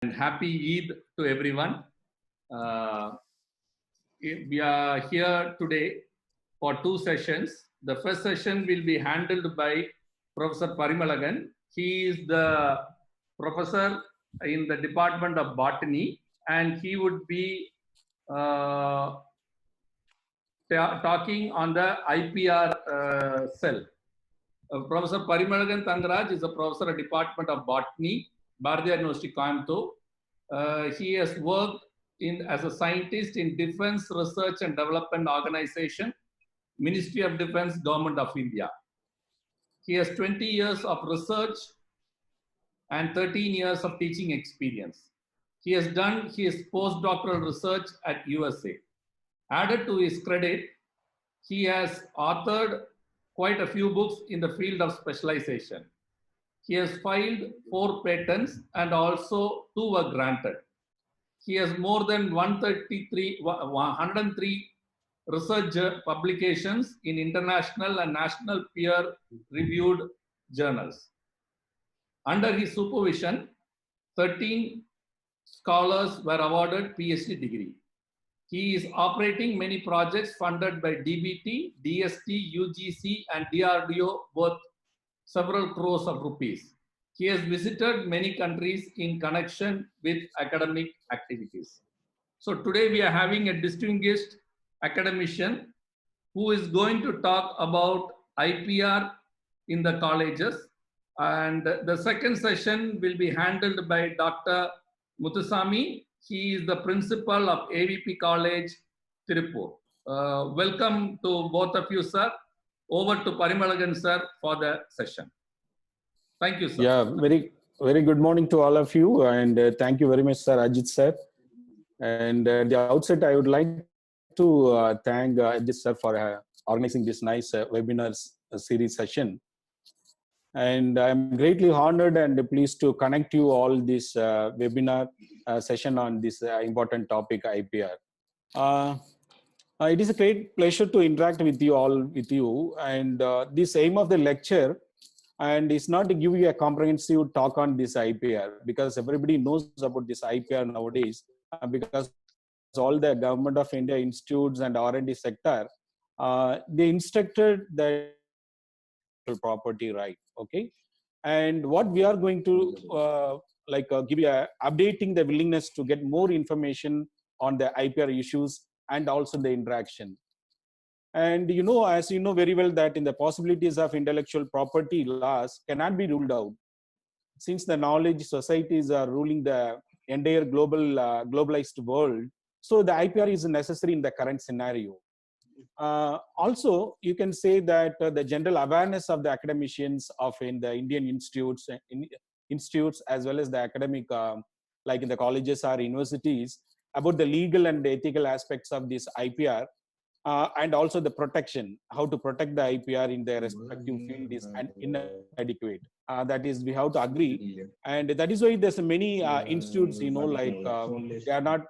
and happy Eid to everyone. We are here today for two sessions. The first session will be handled by Professor Parimelazhagan. He is the professor in the Department of Botany, and he would be talking on the IPR cell. Professor Parimelazhagan Tangaraj is a professor at Department of Botany, Bharathiar University Coimbatore. He has worked as a scientist in Defense Research and Development Organization, Ministry of Defense, Government of India. He has 20 years of research and 13 years of teaching experience. He has done his postdoctoral research at USA. Added to his credit, he has authored quite a few books in the field of specialization. He has filed 4 patents and also 2 were granted. He has more than 103 research publications in international and national peer-reviewed journals. Under his supervision, 13 scholars were awarded PhD degree. He is operating many projects funded by DBT, DST, UGC, and DRDO, worth several crores of rupees. He has visited many countries in connection with academic activities. So today we are having a distinguished academician who is going to talk about IPR in the colleges. And the second session will be handled by Dr. MUTHUSAMY. He is the principal of A.V.P. College, Tirupur. Welcome to both of you, sir. Over to Parimelazhagan, sir, for the session. Thank you, sir. Yeah, very good morning to all of you, and thank you very much, Sir Ajit, sir. And at the outset, I would like to thank Ajit, sir, for organizing this nice webinar series session. And I'm greatly honored and pleased to connect you all this webinar session on this important topic, IPR. It is a great pleasure to interact with you all, and this aim of the lecture and it's not to give you a comprehensive talk on this IPR, because everybody knows about this IPR nowadays, because all the government of India institutes and R&D sector, they instructed the property right, okay? And what we are going to give you updating the willingness to get more information on the IPR issues and also the interaction. And you know, as you know very well, that in the possibilities of intellectual property laws cannot be ruled out, since the knowledge societies are ruling the entire globalized world. So the IPR is necessary in the current scenario. Also, you can say that the general awareness of the academicians of in the Indian institutes as well as the academic, like in the colleges or universities, about the legal and ethical aspects of this IPR. And also the protection, how to protect the IPR in their respective field is inadequate. That is, we have to agree. And that is why there's many institutes, you know, like they are not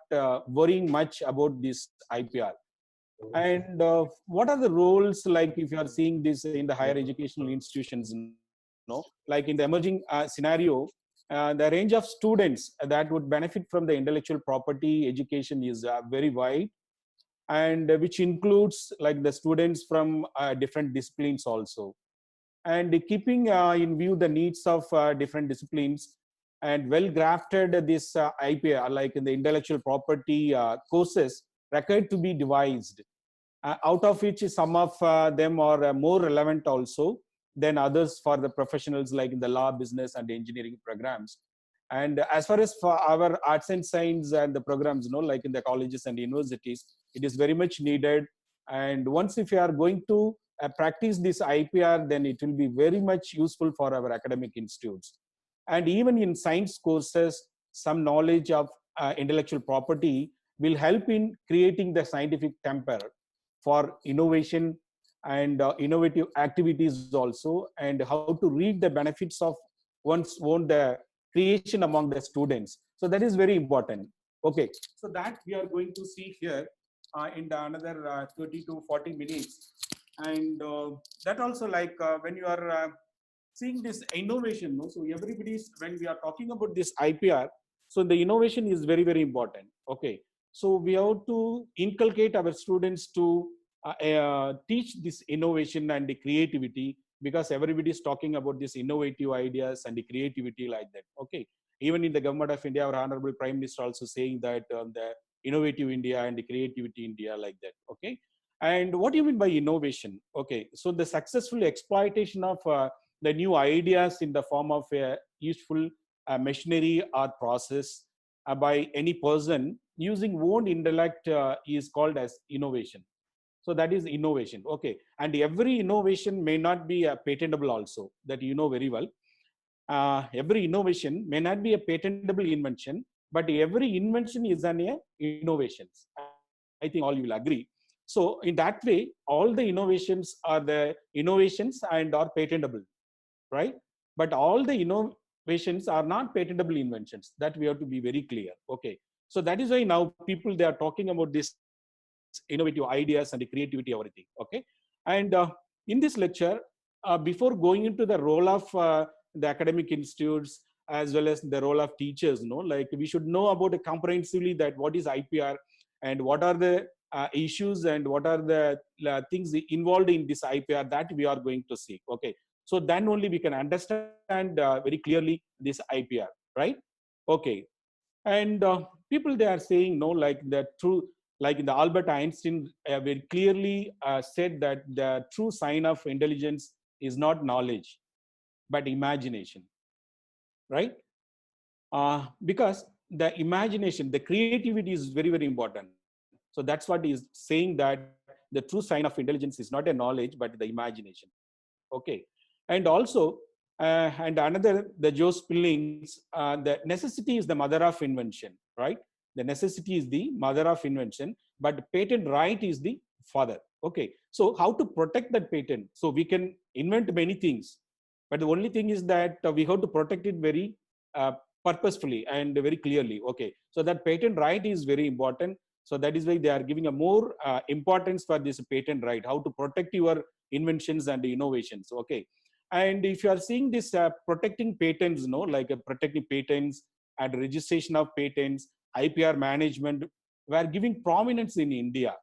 worrying much about this IPR. And what are the roles, like if you are seeing this in the higher educational institutions, you know, like in the emerging scenario, the range of students that would benefit from the intellectual property education is very wide, and which includes like the students from different disciplines also. And keeping in view the needs of different disciplines, and well grafted this IPR, like in the intellectual property courses required to be devised, out of which some of them are more relevant also than others for the professionals, like in the law, business, and engineering programs. And as far as for our arts and science and the programs, you know, like in the colleges and universities, it is very much needed. And once if you are going to practice this IPR, then it will be very much useful for our academic institutes. And even in science courses, some knowledge of intellectual property will help in creating the scientific temper for innovation and innovative activities also, and how to reap the benefits of one's own the creation among the students. So that is very important. Okay, so that we are going to see here in the another 30 to 40 minutes. And that also, like when you are seeing this innovation, no? So everybody's, when we are talking about this IPR, So the innovation is very, very important. Okay. So we have to inculcate our students to teach this innovation and the creativity, because everybody is talking about this innovative ideas and the creativity like that. Okay. Even in the government of India, our Honorable Prime Minister also saying that the innovative India and the creativity India like that. Okay. And what do you mean by innovation? Okay. So the successful exploitation of the new ideas in the form of a useful machinery or process by any person using own intellect is called as innovation. So that is innovation. Okay. And every innovation may not be patentable also, that you know very well. Every innovation may not be a patentable invention, but every invention is an innovation. I think all you will agree. So in that way, all the innovations are the innovations and are patentable, right? But all the innovations are not patentable inventions. That we have to be very clear. Okay. So that is why now people, they are talking about this innovative ideas and the creativity, everything. Okay. And in this lecture, before going into the role of the academic institutes as well as the role of teachers, like we should know about it comprehensively, that what is IPR and what are the issues and what are the things involved in this IPR that we are going to see. Okay. So then only we can understand very clearly this IPR, right? Okay. And people, they are saying, no, like the true, like in the Albert Einstein very clearly said that the true sign of intelligence is not knowledge, but imagination, right? Because the imagination, the creativity is very, very important. So that's what he's saying, that the true sign of intelligence is not a knowledge, but the imagination. Okay. And also, and another, the Joe Spillings, the necessity is the mother of invention, right? The necessity is the mother of invention, but patent right is the father. Okay. So how to protect that patent? So we can invent many things, but the only thing is that we have to protect it very purposefully and very clearly. Okay. So that patent right is very important. So that is why they are giving a more importance for this patent right, how to protect your inventions and innovations. Okay. And if you are seeing this protecting patents, like protecting patents and registration of patents, IPR management, we are giving prominence in India.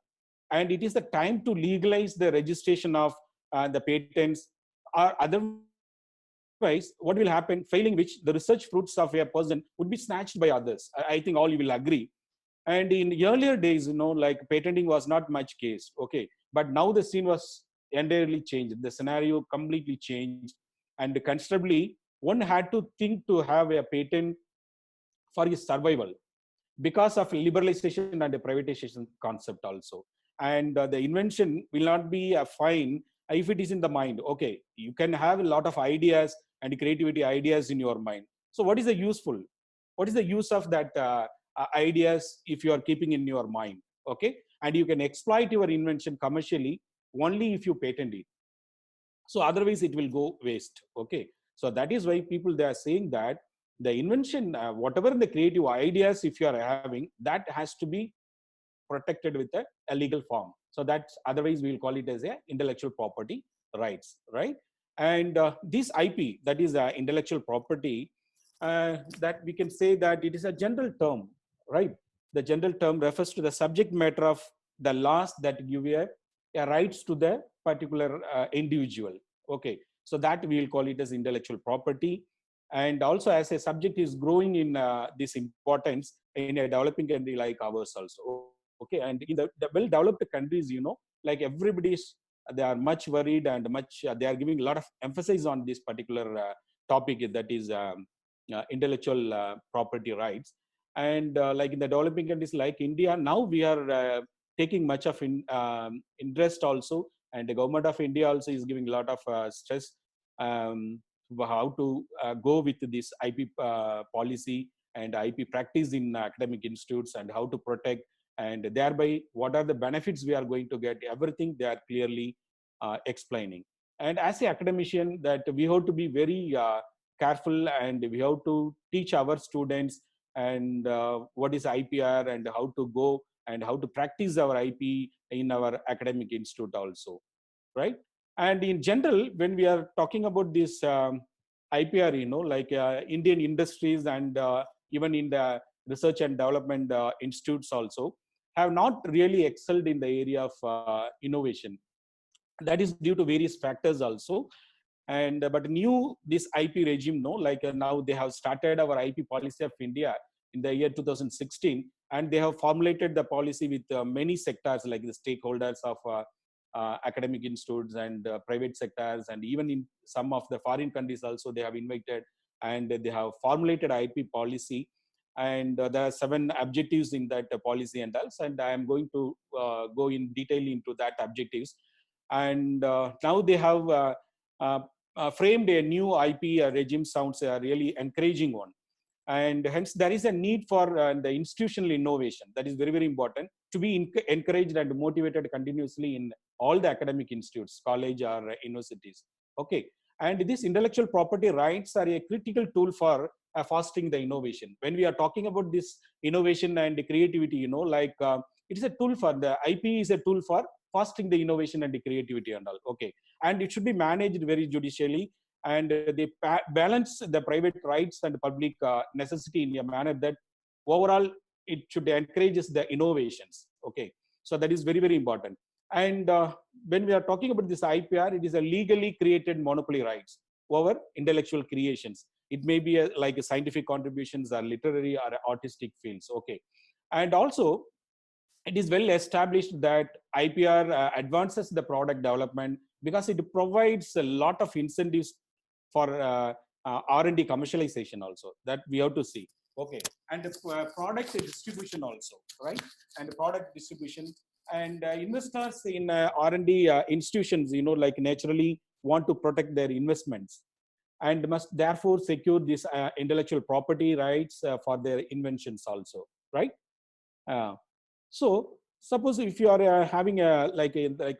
And it is the time to legalize the registration of the patents, or otherwise what will happen, failing which the research fruits of a person would be snatched by others. I think all you will agree. And in earlier days, like patenting was not much case. Okay. But now the scene was entirely changed. The scenario completely changed. And considerably, one had to think to have a patent for his survival because of liberalization and the privatization concept also. And the invention will not be a fine if it is in the mind. Okay. You can have a lot of ideas and creativity ideas in your mind. So what is the useful? What is the use of that ideas if you are keeping in your mind? Okay. And you can exploit your invention commercially only if you patent it. So otherwise it will go waste. Okay. So that is why people, they are saying that the invention, whatever the creative ideas if you are having, that has to be protected with a legal form. So that's, otherwise we will call it as a intellectual property rights, right? And this IP, that is intellectual property, that we can say that it is a general term, right? The general term refers to the subject matter of the laws that give a rights to the particular individual. Okay. So that we will call it as intellectual property. And also, as a subject is growing in this importance in a developing country like ours also. Okay. And in the well-developed countries, like everybody's, they are much worried and much, they are giving a lot of emphasis on this particular topic, that is intellectual property rights. And like in the developing countries like India, now we are taking much of interest also. And the government of India also is giving a lot of stress how to go with this IP policy and IP practice in academic institutes, and how to protect, and thereby what are the benefits we are going to get. Everything they are clearly explaining. And as a academician, that we have to be very careful, and we have to teach our students and what is IPR and how to go and how to practice our IP in our academic institute also, right? And in general, when we are talking about this IPR, like Indian industries and even in the research and development institutes also, have not really excelled in the area of innovation. That is due to various factors also. And but new this IP regime, no, like now they have started our IP policy of India in the year 2016, and they have formulated the policy with many sectors like the stakeholders of academic institutes and private sectors, and even in some of the foreign countries also they have invited, and they have formulated IP policy. And there are 7 objectives in that policy and else, and I am going to go in detail into that objectives. And now they have uh, framed a new IP regime. Sounds a really encouraging one. And hence there is a need for the institutional innovation. That is very, very important to be encouraged and motivated continuously in all the academic institutes, college or universities. Okay. And these intellectual property rights are a critical tool for fostering the innovation. When we are talking about this innovation and creativity, like it is a tool for the IP is a tool for fostering the innovation and the creativity and all. Okay. And it should be managed very judicially, and they balance the private rights and public necessity in a manner that overall it should encourage the innovations. Okay. So that is very, very important. And when we are talking about this IPR, it is a legally created monopoly rights over intellectual creations. It may be like a scientific contributions or literary or artistic fields. Okay. And also it is well established that IPR advances the product development because it provides a lot of incentives for R&D commercialization also, that we have to see. Okay. And product distribution also, right? And product distribution, and investors in R&D institutions, like naturally want to protect their investments and must therefore secure this intellectual property rights for their inventions also, right? So suppose if you are having like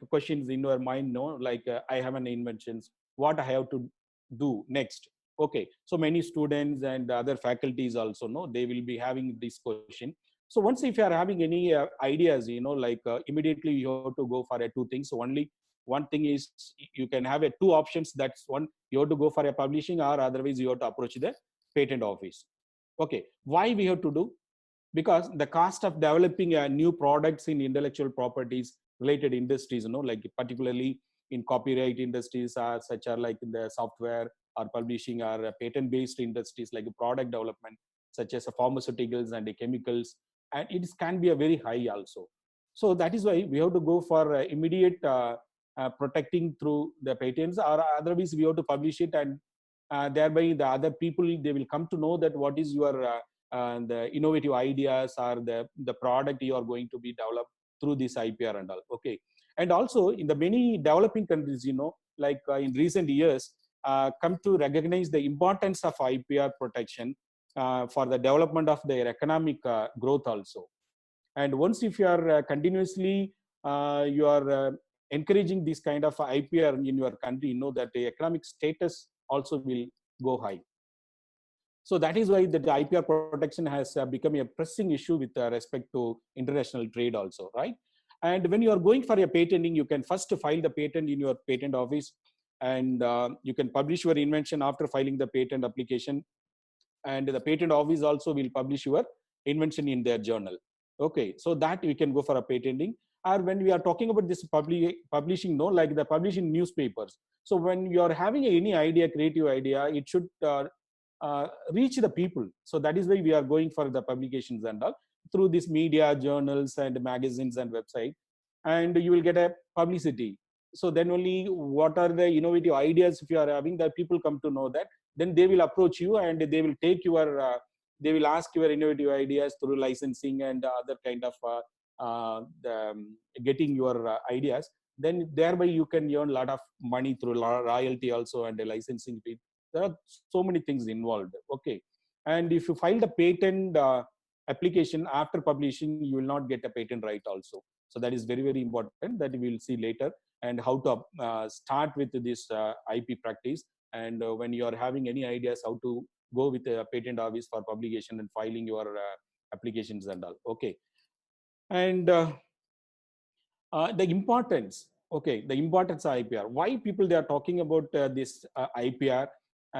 questions in your mind, no, like I have an inventions, what I have to do next? Okay, so many students and other faculties also know they will be having this question. So once if you are having any ideas, like immediately you have to go for 2 things. So only one thing is you can have 2 options. That's one, you have to go for a publishing, or otherwise you have to approach the patent office. Okay, why we have to do? Because the cost of developing new products in intellectual properties related industries, like particularly in copyright industries, such are like in the software or publishing, or patent based industries like product development, such as pharmaceuticals and chemicals, and it can be a very high also. So that is why we have to go for immediate protecting through the patents, or otherwise we have to publish it, and thereby the other people, they will come to know that what is your the innovative ideas or the product you are going to be developed through this IPR and all. Okay. And also in the many developing countries, like in recent years, come to recognize the importance of IPR protection for the development of their economic growth also. And once if you are continuously you are encouraging this kind of IPR in your country, that the economic status also will go high. So that is why the IPR protection has become a pressing issue with respect to international trade also, right? And when you are going for a patenting, you can first file the patent in your patent office, and you can publish your invention after filing the patent application, and the patent office also will publish your invention in their journal. Okay, so that we can go for a patenting. Or when we are talking about this publishing, like the publishing newspapers. So when you are having any idea, creative idea, it should reach the people. So that is why we are going for the publications and all through this media, journals and magazines and website, and you will get a publicity. So then only what are the innovative ideas if you are having, that people come to know that, then they will approach you and they will take your they will ask your innovative ideas through licensing and other kind of getting your ideas. Then thereby you can earn a lot of money through royalty also and the licensing fee. There are so many things involved. Okay. And if you file the patent application after publishing, you will not get a patent right also. So that is very, very important, that we will see later, and how to start with this IP practice. And when you are having any ideas, how to go with a patent office for publication and filing your applications and all. Okay. And the importance, okay, the importance of IPR. Why people they are talking about this IPR?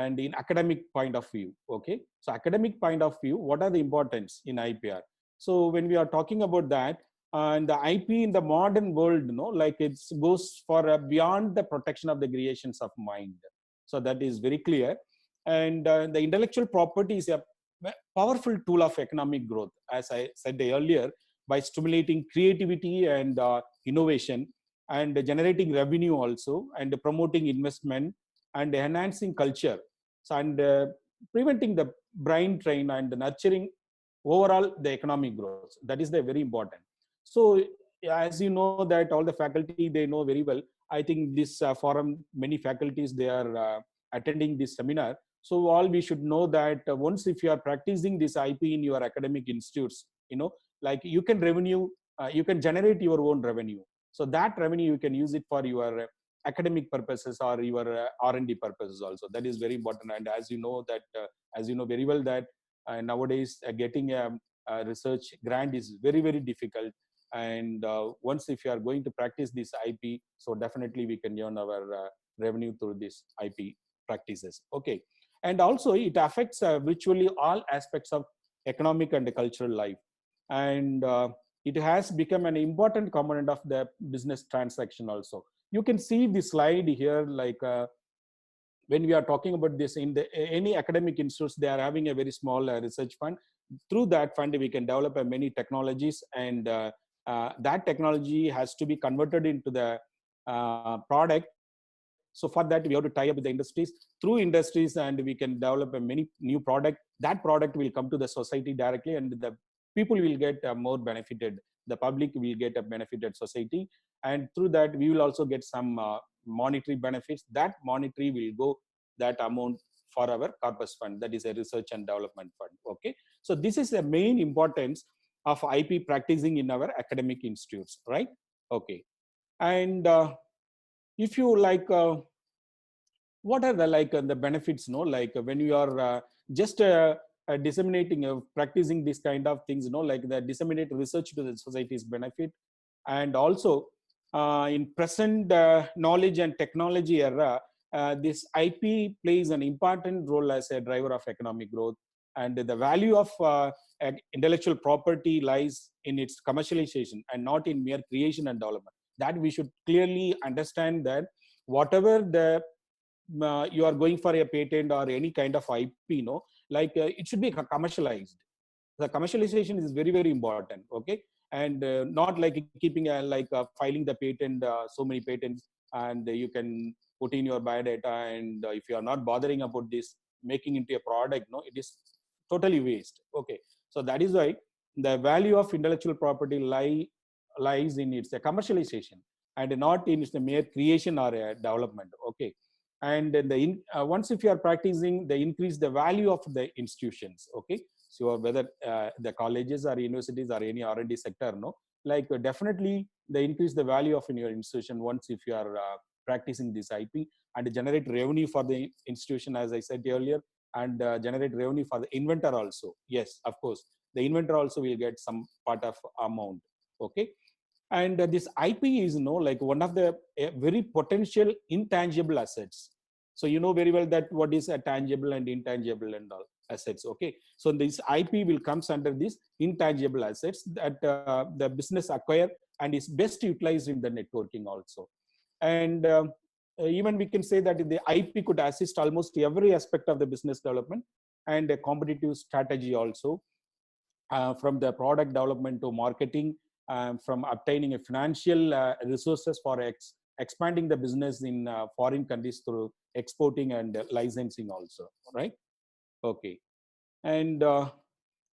and in academic point of view. Okay, so academic point of view, what are the importance in IPR? So when we are talking about that, and the IP in the modern world, like it goes for beyond the protection of the creations of mind. So that is very clear. And the intellectual property is a powerful tool of economic growth, as I said earlier, by stimulating creativity and innovation, and generating revenue also, and promoting investment, and enhancing culture, so, and preventing the brain drain, and nurturing overall the economic growth. That is the very important. So as you know that all the faculty, they know very well. I think this forum, many faculties, they are attending this seminar. So all we should know that once if you are practicing this IP in your academic institutes, like you can revenue, you can generate your own revenue. So that revenue you can use it for your academic purposes or your R&D purposes also. That is very important. And as you know that, as you know very well that nowadays getting a research grant is very, very difficult. And once if you are going to practice this IP, so definitely we can earn our revenue through this IP practices. Okay, and also it affects virtually all aspects of economic and cultural life, and it has become an important component of the business transaction also. You can see the slide here, like when we are talking about this in the any academic institutes, they are having a very small research fund. Through that fund we can develop many technologies, and that technology has to be converted into the product. So for that we have to tie up with the industries, through industries, and we can develop a many new product. That product will come to the society directly, and the people will get more benefited, the public will get a benefited society, and through that we will also get some monetary benefits. That monetary will go, that amount, for our corpus fund, that is a research and development fund. Okay, so this is the main importance of IP practicing in our academic institutes, right? Okay, and if you like what are the like the benefits, like when you are just disseminating practicing this kind of things, like the disseminate research to the society's benefit. And also in present knowledge and technology era, this IP plays an important role as a driver of economic growth, and the value of intellectual property lies in its commercialization and not in mere creation and development. That we should clearly understand, that whatever the you are going for a patent or any kind of IP, like it should be commercialized. The commercialization is very, very important. Okay, and not like keeping like filing the patent, so many patents, and you can put in your biodata, and if you are not bothering about this, making into a product, it is totally waste. Okay, so that is why the value of intellectual property lies in its commercialization, and not in its mere creation or development. Okay, and the once if you are practicing, they increase the value of the institutions. Okay, so whether the colleges or universities or any R&D sector, like definitely they increase the value of in your institution once if you are practicing this IP, and generate revenue for the institution, as I said earlier, and generate revenue for the inventor also. Yes, of course, the inventor also will get some part of amount. Okay, and this IP is like one of the very potential intangible assets. So you know very well that what is a tangible and intangible and all assets. Okay, so this IP will comes under these intangible assets that the business acquire and is best utilized in the networking also. And even we can say that the IP could assist almost every aspect of the business development and a competitive strategy also, from the product development to marketing, from obtaining a financial resources for expanding the business in foreign countries through exporting and licensing also, right? Okay, and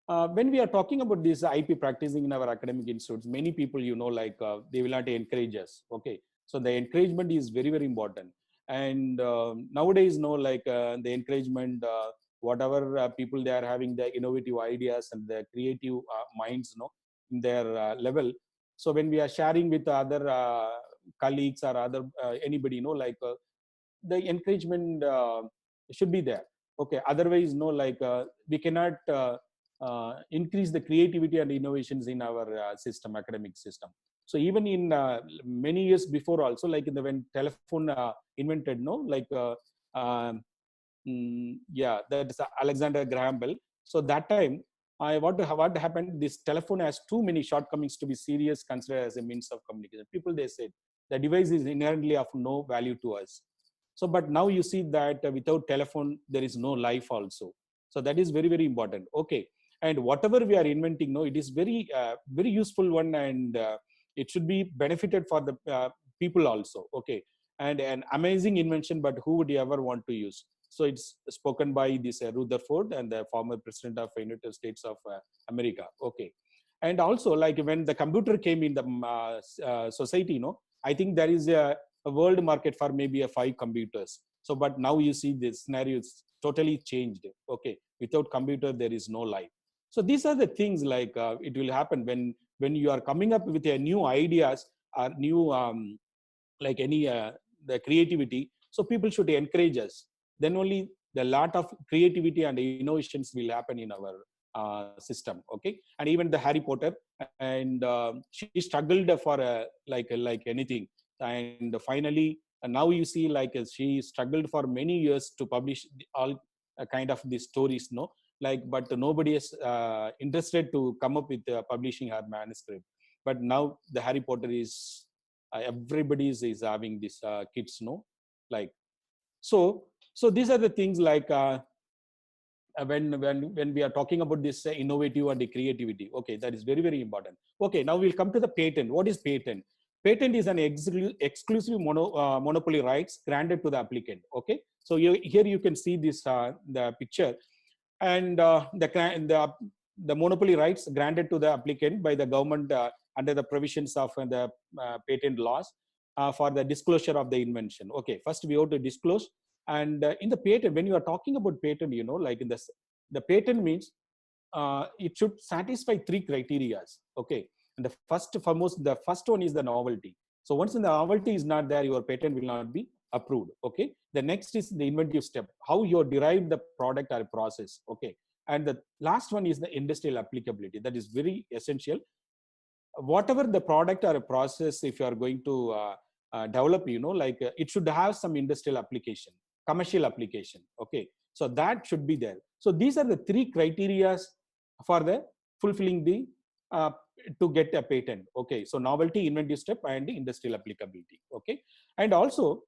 when we are talking about this IP practicing in our academic institutes, many people, like they will not encourage us. Okay, so the encouragement is very, very important. And nowadays, like the encouragement, whatever people, they are having the innovative ideas and the creative minds, in their level. So when we are sharing with other colleagues or other anybody, like the encouragement should be there. Okay, otherwise, like we cannot increase the creativity and innovations in our system, academic system. So even in many years before also, like in the when telephone invented, like yeah, that is Alexander Graham Bell. So that time, what happened? This telephone has too many shortcomings to be serious considered as a means of communication. People, they said the device is inherently of no value to us. So, but now you see that without telephone there is no life also. So that is very, very important. Okay, and whatever we are inventing, no, it is very very useful one, and it should be benefited for the people also. Okay, and an amazing invention, but who would you ever want to use? So it's spoken by this Rutherford, and the former president of United States of America. Okay, and also like when the computer came in the society, I think there is a world market for maybe a 5 computers. So, but now you see this scenario is totally changed. Okay, without computer there is no life. So these are the things like it will happen when you are coming up with a new ideas or new like any the creativity. So people should encourage us. Then only the lot of creativity and innovations will happen in our system. Okay, and even the Harry Potter, and she struggled for like anything, and finally now you see like she struggled for many years to publish all kind of these stories, no, like, but nobody is interested to come up with publishing her manuscript. But now the Harry Potter is everybody is having this kids, no, like, so these are the things like when we are talking about this innovative and the creativity. Okay, that is very, very important. Okay, now we'll come to the patent. What is patent? Patent is an exclusive monopoly rights granted to the applicant. Okay, so here you can see this the picture, and the monopoly rights granted to the applicant by the government under the provisions of the patent laws for the disclosure of the invention. Okay, first we have to disclose. And in the patent, when you are talking about patent, like in this, the patent means it should satisfy 3 criteria. Okay, and the first one is the novelty. So once the novelty is not there, your patent will not be approved. Okay, the next is the inventive step, how you derive the product or process. Okay, and the last one is the industrial applicability. That is very essential. Whatever the product or a process, if you are going to develop, like it should have some industrial application, commercial application. Okay, so that should be there. So these are the 3 criteria for the fulfilling the to get a patent. Okay, so novelty, inventive step, and the industrial applicability. Okay, and also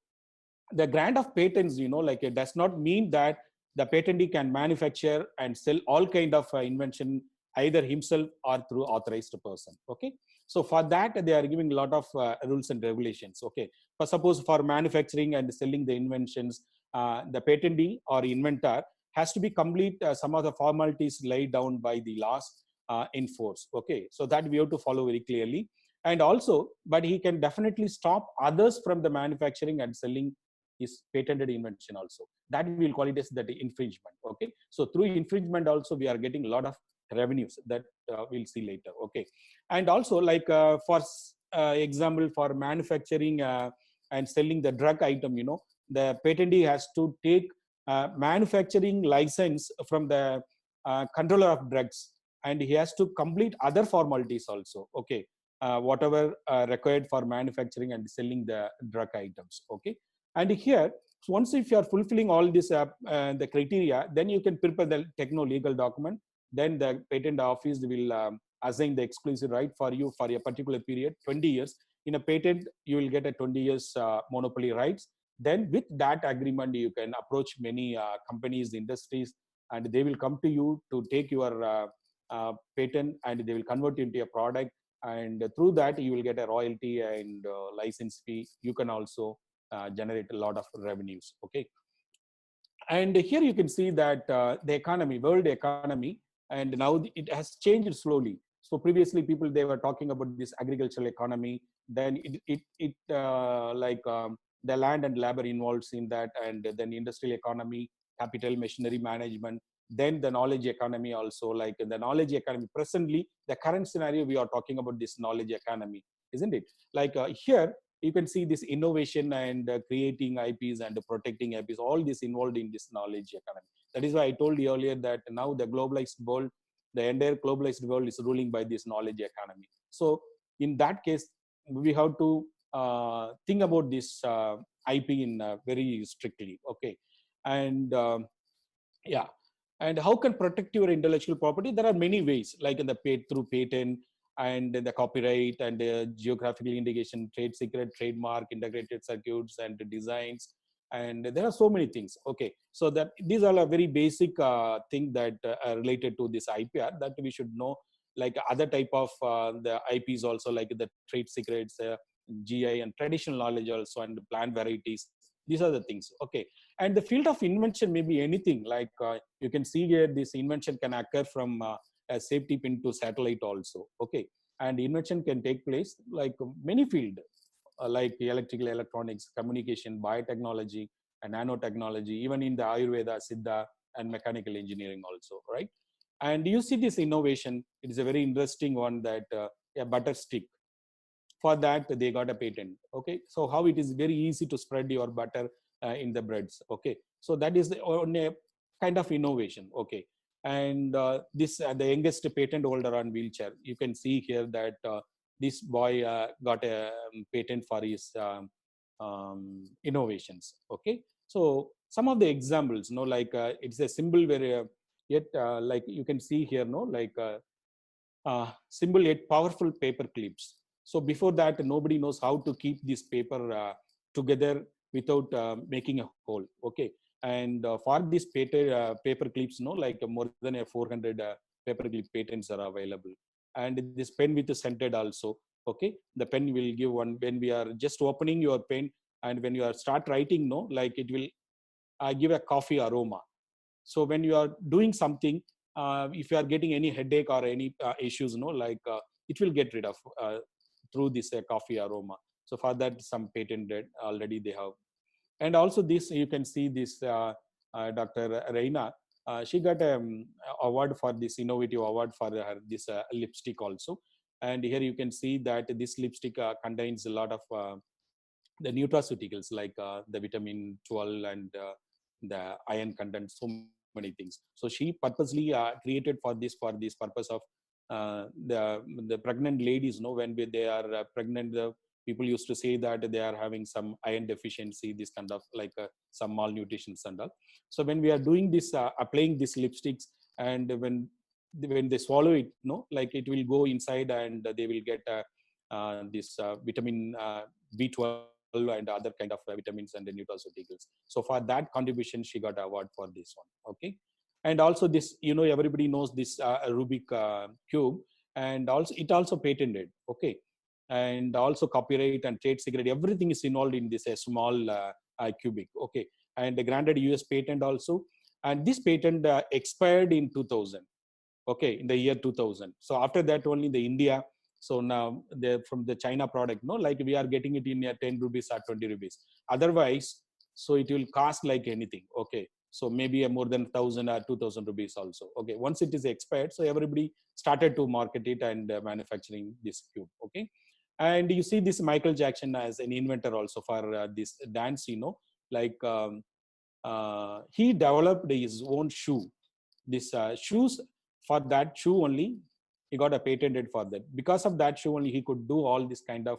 the grant of patents, like it does not mean that the patentee can manufacture and sell all kind of invention either himself or through authorized person. Okay, so for that they are giving a lot of rules and regulations. Okay, for suppose for manufacturing and selling the inventions, the patentee or inventor has to be complete some of the formalities laid down by the laws in force. Okay, so that we have to follow very clearly. And also, but he can definitely stop others from the manufacturing and selling his patented invention also. That we will call it as that infringement. Okay, so through infringement also we are getting a lot of revenues that we'll see later. Okay, and also like for example, for manufacturing and selling the drug item, the patentee has to take manufacturing license from the controller of drugs, and he has to complete other formalities also. Okay, whatever required for manufacturing and selling the drug items. Okay, and here once if you are fulfilling all this the criteria, then you can prepare the techno legal document. Then the patent office will assign the exclusive right for you for a particular period, 20 years. In a patent, you will get a 20 years monopoly rights. Then with that agreement, you can approach many companies, industries, and they will come to you to take your patent, and they will convert it into a product. And through that, you will get a royalty and license fee. You can also generate a lot of revenues. Okay. And here you can see that the economy, world economy, and now it has changed slowly. So previously people, they were talking about this agricultural economy. Then the land and labor involves in that, and then industrial economy, capital, machinery management, then the knowledge economy also. Like in the knowledge economy, presently the current scenario, we are talking about this knowledge economy, isn't it? Like here you can see this innovation and creating IPs and protecting IPs, all this involved in this knowledge economy. That is why I told you earlier that now the globalized world, the entire globalized world is ruling by this knowledge economy. So in that case, we have to think about this IP in very strictly. Okay, And yeah. And how can protect your intellectual property? There are many ways, like in the through patent and the copyright and geographical indication, trade secret, trademark, integrated circuits and designs. And there are so many things. Okay, so that these are a very basic thing that are related to this IPR that we should know. Like other type of the IPs also, like the trade secrets, GI and traditional knowledge also, and plant varieties. These are the things. Okay, and the field of invention may be anything. Like you can see here, this invention can occur from a safety pin to satellite also. Okay, and invention can take place like many field, like electrical, electronics, communication, biotechnology, and nanotechnology, even in the Ayurveda, Siddha, and mechanical engineering also, right? And you see this innovation, it is a very interesting one, that a butter stick. For that, they got a patent. Okay, so how it is very easy to spread your butter in the breads. Okay, so that is on a kind of innovation. Okay, and this the youngest patent holder on wheelchair. You can see here that this boy got a patent for his innovations. Okay, so some of the examples, like it's a symbol where yet like you can see here, like symbol yet powerful paper clips. So before that, nobody knows how to keep this paper together without making a hole. Okay, and for these paper clips, like more than a 400 paper clip patents are available. And this pen with the scented also. Okay, the pen will give one when we are just opening your pen, and when you are start writing, like it will give a coffee aroma. So when you are doing something, if you are getting any headache or any issues, like it will get rid of through this coffee aroma. So for that, some patented already they have. And also this, you can see this Dr. Reina, she got an award for this innovative award for her this lipstick also. And here you can see that this lipstick contains a lot of the nutraceuticals, like the vitamin 12 and the iron content, so many things. So she purposely created for this purpose of the pregnant ladies. When they are pregnant, the people used to say that they are having some iron deficiency, this kind of like some malnutrition and all. So when we are doing this, applying these lipsticks, and when they swallow it, like it will go inside, and they will get this vitamin B12 and other kind of vitamins and the nutraceuticals. So for that contribution, she got an award for this one. Okay, and also this, everybody knows this Rubik cube, and also it also patented. Okay, and also copyright and trade secret, everything is involved in this small cubic. Okay, and granted US patent also, and this patent expired in 2000. Okay, in the year 2000. So after that, only the India. So now from the China product, like we are getting it in 10 rupees or 20 rupees. Otherwise, so it will cost like anything. Okay, so maybe a more than 1,000 or 2,000 rupees also. Okay, once it is expired, so everybody started to market it and manufacturing this cube. Okay, and you see this Michael Jackson as an inventor also for this dance. Like he developed his own shoe. This shoes, for that shoe only he got a patented for that. Because of that shoe only, he could do all this kind of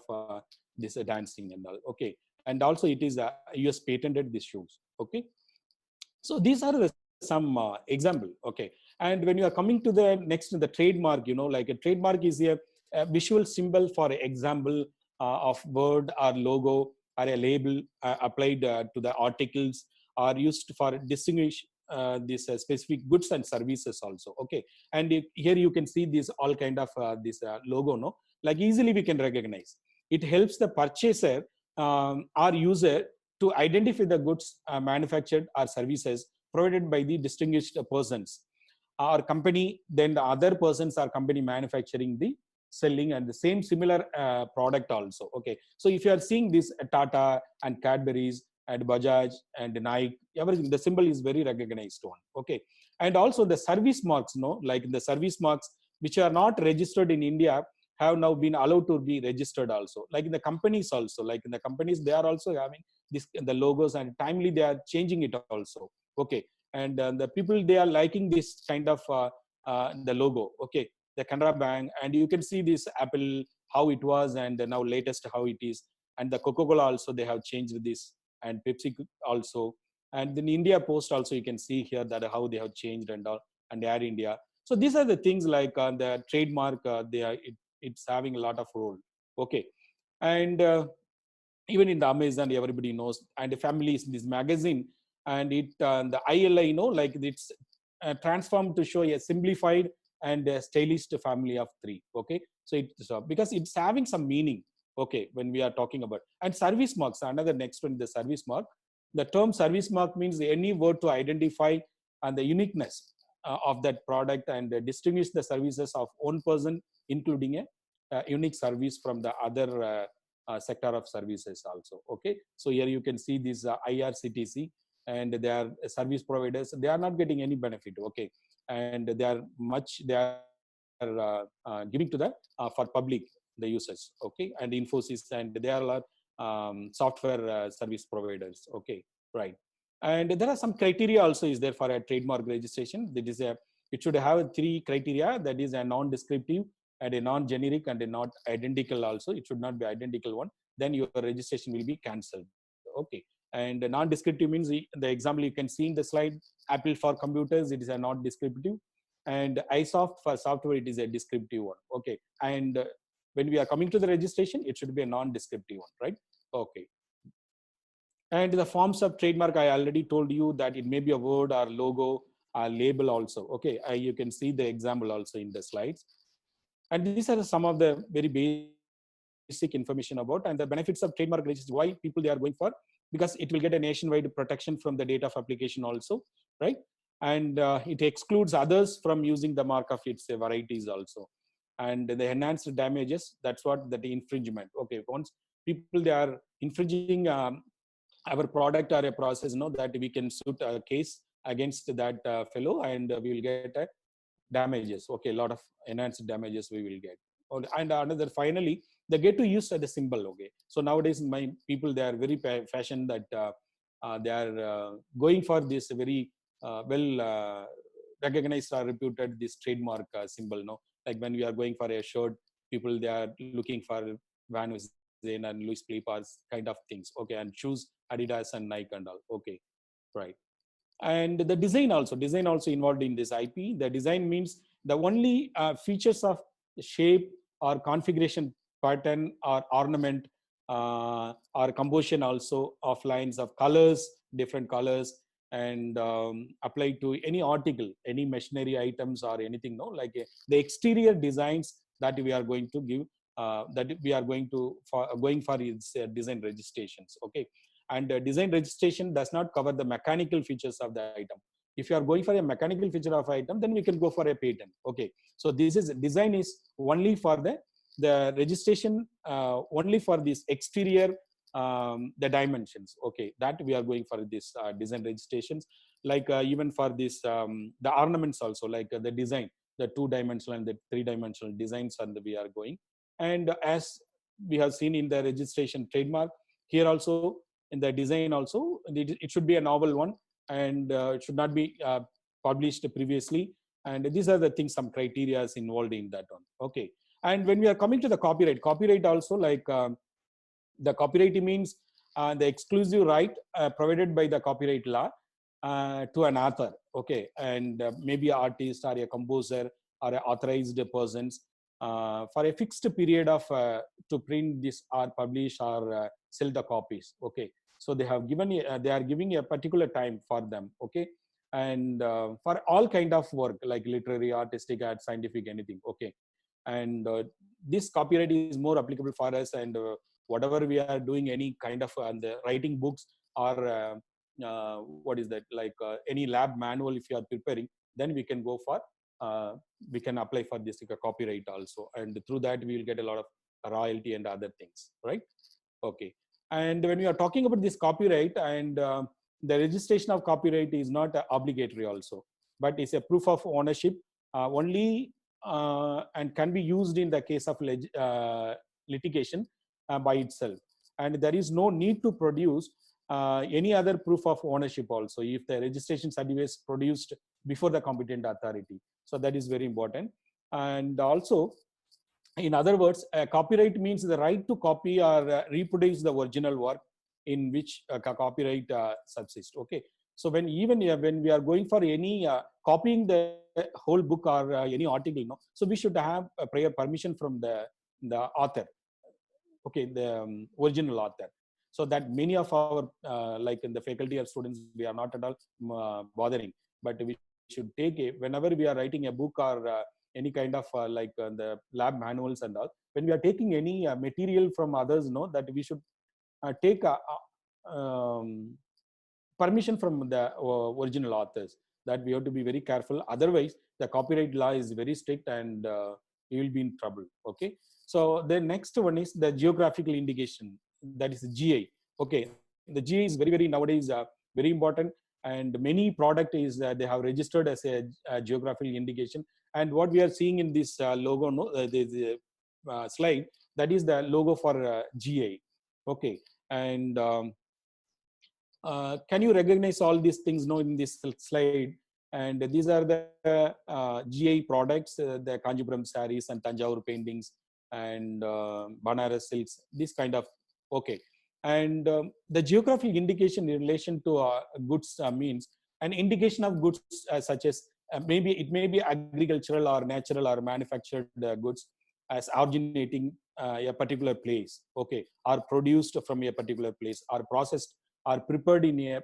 this dancing and all. Okay, and also it is US patented these shoes. Okay, so these are some example. Okay, and when you are coming to the next, the trademark, like a trademark is a visual symbol, for example, of word or logo or a label applied to the articles, or used for distinguish these specific goods and services also. Okay, and here you can see this all kind of this logo, like easily we can recognize. It helps the purchaser or user to identify the goods manufactured or services provided by the distinguished persons or company. Then the other persons or company manufacturing the selling and the same similar product also. Okay, so if you are seeing this Tata and Cadbury's and Bajaj and Nike, everything, the symbol is very recognized one. Okay, and also the service marks, like the service marks which are not registered in India have now been allowed to be registered also. Like in the companies also, like in the companies, they are also having this, the logos, and timely they are changing it also. Okay, and the people, they are liking this kind of the logo. Okay, the Canara Bank, and you can see this Apple, how it was, and now latest how it is. And the Coca-Cola also, they have changed this, and Pepsi also. And then India Post also, you can see here that how they have changed and all, and Air India. So these are the things like the trademark, it's having a lot of role. Okay. And even in the Amazon, everybody knows, and the families, this magazine, and it the ILI, like it's transformed to show a simplified and stylish family of three. Okay, so it's because it's having some meaning. Okay, when we are talking about, and service marks, another next one, the service mark. The term service mark means any word to identify and the uniqueness of that product and distinguish the services of one person, including a unique service from the other sector of services also. Okay, so here you can see this IRCTC, and they are service providers. They are not getting any benefit. Okay, and they are giving to the for public, the users. Okay, and Infosys, and they are software service providers. Okay, right. And there are some criteria also is there for a trademark registration. That is it should have three criteria, that is a non-descriptive and a non-generic and a not identical also. It should not be identical one. Then your registration will be cancelled. Okay. And non-descriptive means the example you can see in the slide. Apple for computers, it is a not descriptive, and iSoft for software, it is a descriptive one. Okay. And when we are coming to the registration, it should be a non-descriptive one, right? Okay. And the forms of trademark, I already told you that it may be a word or logo or label also. Okay, you can see the example also in the slides. And these are some of the very basic information about, and the benefits of trademark registration, why people they are going for, because it will get a nationwide protection from the date of application also, right? And it excludes others from using the mark of its varieties also. And the enhanced damages, that's what the infringement. Okay, once people they are infringing our product or a process, that we can suit a case against that fellow, and we will get damages. Okay, a lot of enhanced damages we will get. And another, finally, they get to use the symbol. Okay, so nowadays my people, they are very fashion that they are going for this very well recognized or reputed this trademark symbol. No, like when we are going for a shirt, people they are looking for Van Heusen and Louis Philippe kind of things. Okay, and shoes, Adidas and Nike and all. Okay, right. And the design also involved in this IP. The design means the only features of shape or configuration, pattern or ornament or composition also of lines of colors, different colors, and applied to any article, any machinery items or anything. No, like the exterior designs that we are going to give, that we are going to going for is design registrations. Okay. And design registration does not cover the mechanical features of the item. If you are going for a mechanical feature of item, then we can go for a patent. Okay, so this is design is only for the registration, only for this exterior, the dimensions. Okay, that we are going for this design registrations. Like even for this the ornaments also, like the design, the 2-dimensional and the 3-dimensional designs, and we are going. And as we have seen in the registration trademark, here also in the design also, it should be a novel one, and it should not be published previously. And these are the things, some criteria is involved in that one. Okay. And when we are coming to the copyright also, like the copyright means the exclusive right provided by the copyright law to an author. Okay. And maybe an artist or a composer or an authorized persons for a fixed period of to print this or publish or sell the copies. Okay, so they have given they are giving a particular time for them. Okay, and for all kind of work like literary, artistic, art, scientific, anything. Okay, and this copyright is more applicable for us, and whatever we are doing, any kind of the writing books or what is that, like any lab manual, if you are preparing, then we can go for we can apply for this copyright also, and through that we will get a lot of royalty and other things, right? Okay. And when we are talking about this copyright, and the registration of copyright is not obligatory also, but it's a proof of ownership only, and can be used in the case of litigation by itself, and there is no need to produce any other proof of ownership also if the registration certificate is produced before the competent authority. So that is very important. And also, in other words, copyright means the right to copy or reproduce the original work in which copyright subsists. Okay, so when when we are going for any copying the whole book or any article, so we should have a prior permission from the author, okay, the original author, so that many of our like in the faculty or students, we are not at all bothering, but we should take it whenever we are writing a book or any kind of like the lab manuals and all. When we are taking any material from others, that we should take permission from the original authors, that we have to be very careful. Otherwise the copyright law is very strict, and you will be in trouble. Okay, so the next one is the geographical indication, that is GI. Okay, the GI is very nowadays very important, and many product is they have registered as a geographical indication. And what we are seeing in this logo, the slide, that is the logo for GI. Okay, and can you recognize all these things now in this slide? And these are the GI products, the Kanjipuram sarees and Tanjavur paintings and Banaras silks, this kind of. Okay, and the geographical indication in relation to goods means an indication of goods such as maybe it may be agricultural or natural or manufactured goods as originating a particular place, okay, or produced from a particular place, or processed or prepared in a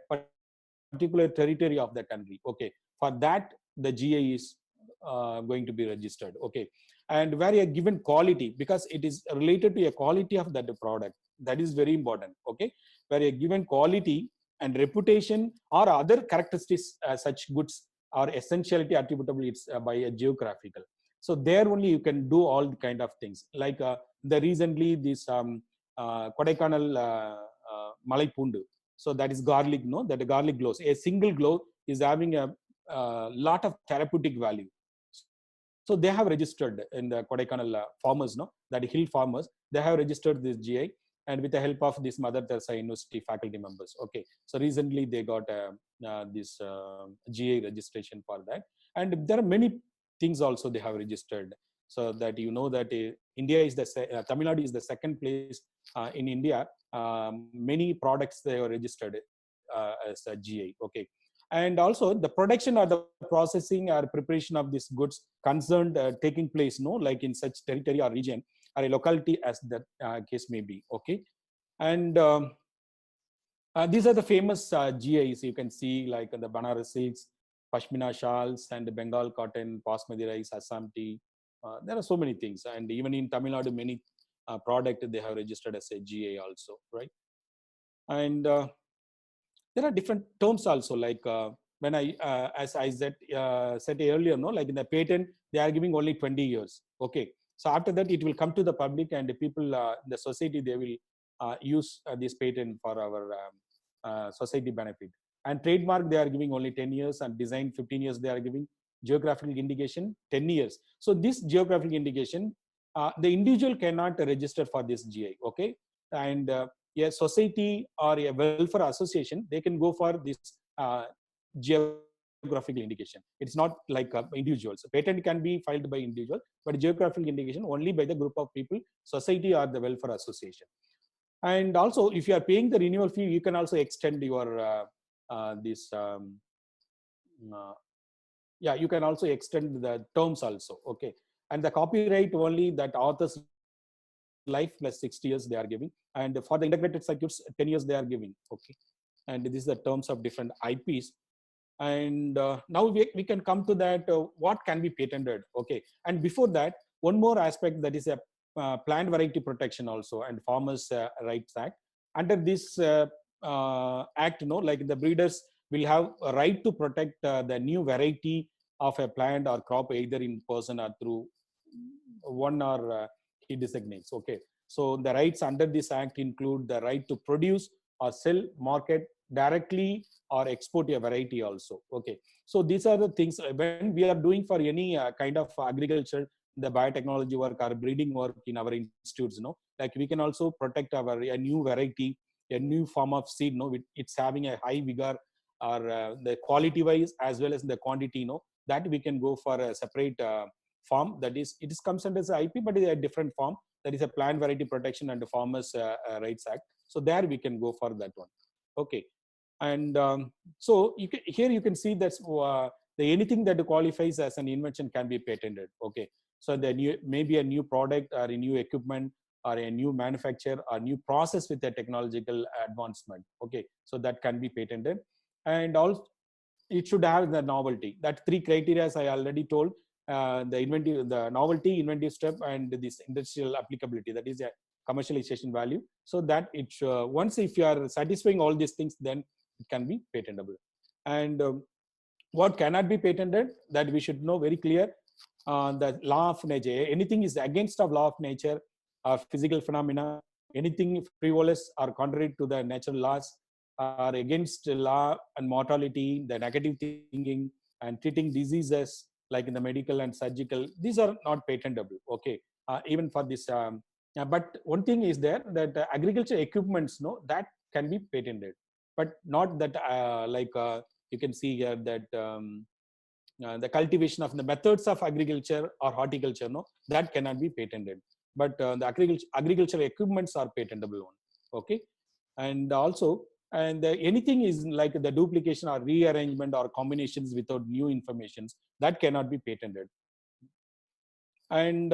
particular territory of the country. Okay, for that the GI is going to be registered. Okay, and where a given quality, because it is related to a quality of that product, that is very important. Okay, where a given quality and reputation or other characteristics such goods are essentially attributable it's by a geographical. So there only you can do all the kind of things, like the recently this Kodaikanal Malai Pundu. So that is garlic, that the garlic cloves. A single clove is having a lot of therapeutic value. So they have registered in the Kodaikanal farmers, that hill farmers, they have registered this GI, and with the help of this Mother Teresa University faculty members. Okay, so recently they got this GI registration for that, and there are many things also they have registered, so that that India is the Tamilnadu is the second place in India. Many products they are registered as a GI. Okay, and also the production or the processing or preparation of these goods concerned taking place, like in such territory or region or a locality as that case may be. Okay, and these are the famous GIs you can see, like the Banaras silks, Pashmina shawls, and Bengal cotton, basmati rice, Assam tea. There are so many things, and even in Tamil Nadu, many product they have registered as a GI also, right? And there are different terms also, like when as I said earlier, like in the patent, they are giving only 20 years. Okay, so after that, it will come to the public, and the people, the society, they will use this patent for our society benefit. And trademark, they are giving only 10 years, and design 15 years they are giving. Geographical indication 10 years. So this geographical indication, the individual cannot register for this GI. Okay, and a society or a welfare association, they can go for this geographical indication. It's not like individuals. Patent can be filed by individual, but geographical indication only by the group of people, society or the welfare association. And also, if you are paying the renewal fee, you can also extend your this yeah, you can also extend the terms also. Okay, and the copyright only that author's life plus 60 years they are giving, and for the integrated circuits 10 years they are giving. Okay, and this is the terms of different IPs. And now we can come to that what can be patented. Okay, and before that, one more aspect, that is a plant variety protection also, and Farmers Rights Act. Under this act, like the breeders will have a right to protect the new variety of a plant or crop, either in person or through one or he designates. Okay, so the rights under this act include the right to produce or sell, market directly, or export a variety also. Okay, so these are the things when we are doing for any kind of agriculture, the biotechnology work or breeding work in our institutes, like we can also protect our a new variety, a new form of seed, it's having a high vigor or the quality wise as well as the quantity, that we can go for a separate form, that is, it is comes under as IP, but it is a different form. That is a Plant Variety Protection and Farmers Rights Act. So there we can go for that one. Okay. And so here you can see that anything that qualifies as an invention can be patented. Okay. So maybe a new product or a new equipment or a new manufacture or new process with a technological advancement. Okay. So that can be patented. And also it should have the novelty. That three criteria I already told. The novelty, inventive step, and this industrial applicability, that is a commercialization value. So that once if you are satisfying all these things, then it can be patentable. And what cannot be patented, that we should know very clear. The law of nature, anything is against of law of nature or physical phenomena, anything frivolous or contrary to the natural laws, are against law and mortality, the negative thinking, and treating diseases like in the medical and surgical, these are not patentable. Okay. Even for this, but one thing is there, that agriculture equipments, no, that can be patented, but not that you can see here that the cultivation of the methods of agriculture or horticulture, no, that cannot be patented. But the agricultural equipments are patentable one. Okay. And also, anything is like the duplication or rearrangement or combinations without new informations, that cannot be patented. And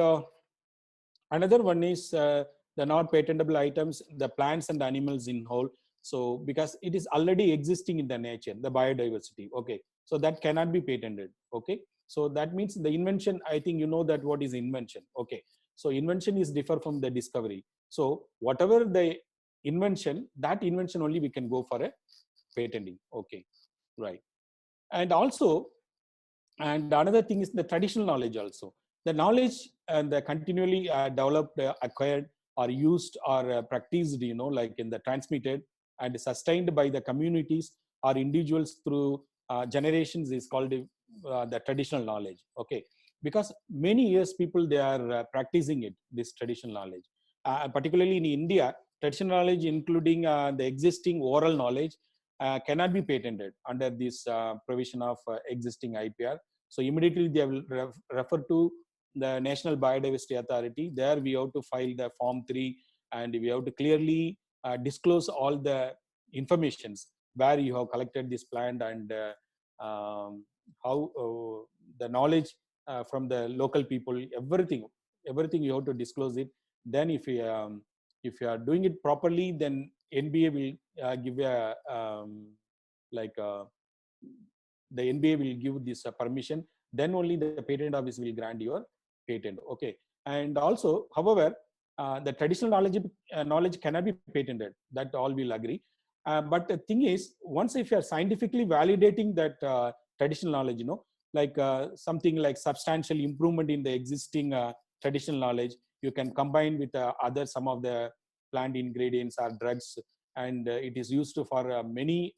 another one is the not patentable items, the plants and animals in whole. So because it is already existing in the nature, the biodiversity. Okay. So that cannot be patented. Okay. So that means the invention, I think you know that what is invention. Okay. So invention is different from the discovery. So whatever the invention, that invention only we can go for a patenting. Okay. Right. And also, and another thing is the traditional knowledge also. The knowledge and the continually developed, acquired, or used, or practiced, like in the transmitted and sustained by the communities or individuals through generations is called the traditional knowledge. Okay. Because many years people, they are practicing it, this traditional knowledge. Particularly in India, traditional knowledge, including the existing oral knowledge, cannot be patented under this provision of existing IPR. So immediately they will refer to the National Biodiversity Authority. There we have to file the Form 3, and we have to clearly disclose all the informations where you have collected this plant, and how the knowledge from the local people, everything you have to disclose it. Then if you are doing it properly, then NBA will give a the NBA will give this permission. Then only the patent office will grant your patent. Okay. And also, however, the traditional knowledge cannot be patented. That all will agree. But the thing is, once if you are scientifically validating that traditional knowledge, like something like substantial improvement in the existing traditional knowledge, you can combine with other some of the plant ingredients or drugs, and it is used for many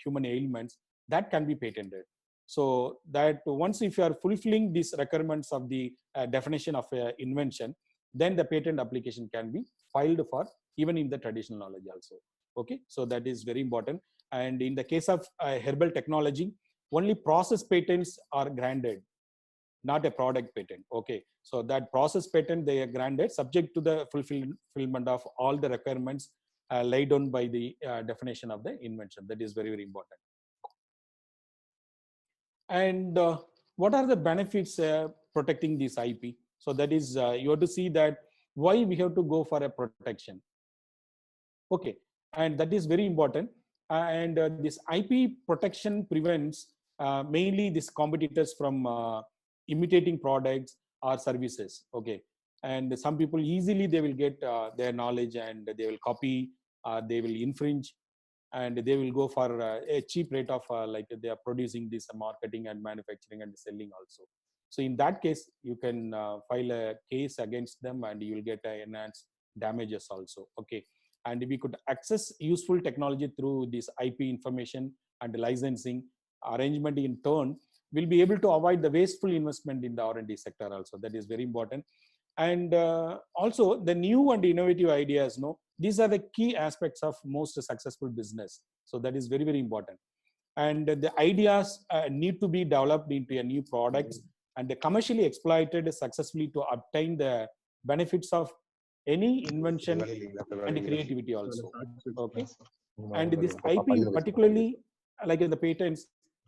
human ailments, that can be patented. So that once if you are fulfilling these requirements of the definition of invention, then the patent application can be filed for even in the traditional knowledge also. Okay. So that is very important. And in the case of herbal technology, only process patents are granted, not a product patent. Okay. So that process patent, they are granted subject to the fulfillment of all the requirements laid down by the definition of the invention. That is very, very important. And what are the benefits protecting this IP? So that is, you have to see that why we have to go for a protection. Okay. And that is very important. And this IP protection prevents mainly these competitors from imitating products or services. Okay. And some people easily, they will get their knowledge and they will copy, they will infringe, and they will go for a cheap rate of like they are producing this marketing and manufacturing and selling also. So in that case, you can file a case against them, and you will get enhanced damages also. Okay. And we could access useful technology through this IP information and licensing arrangement in turn will be able to avoid the wasteful investment in the R&D sector also. That is very important. And also the new and innovative ideas, these are the key aspects of most successful business. So that is very, very important. And the ideas need to be developed into a new products and commercially exploited successfully to obtain the benefits of any invention and creativity also. Okay, and this IP particularly like in the patents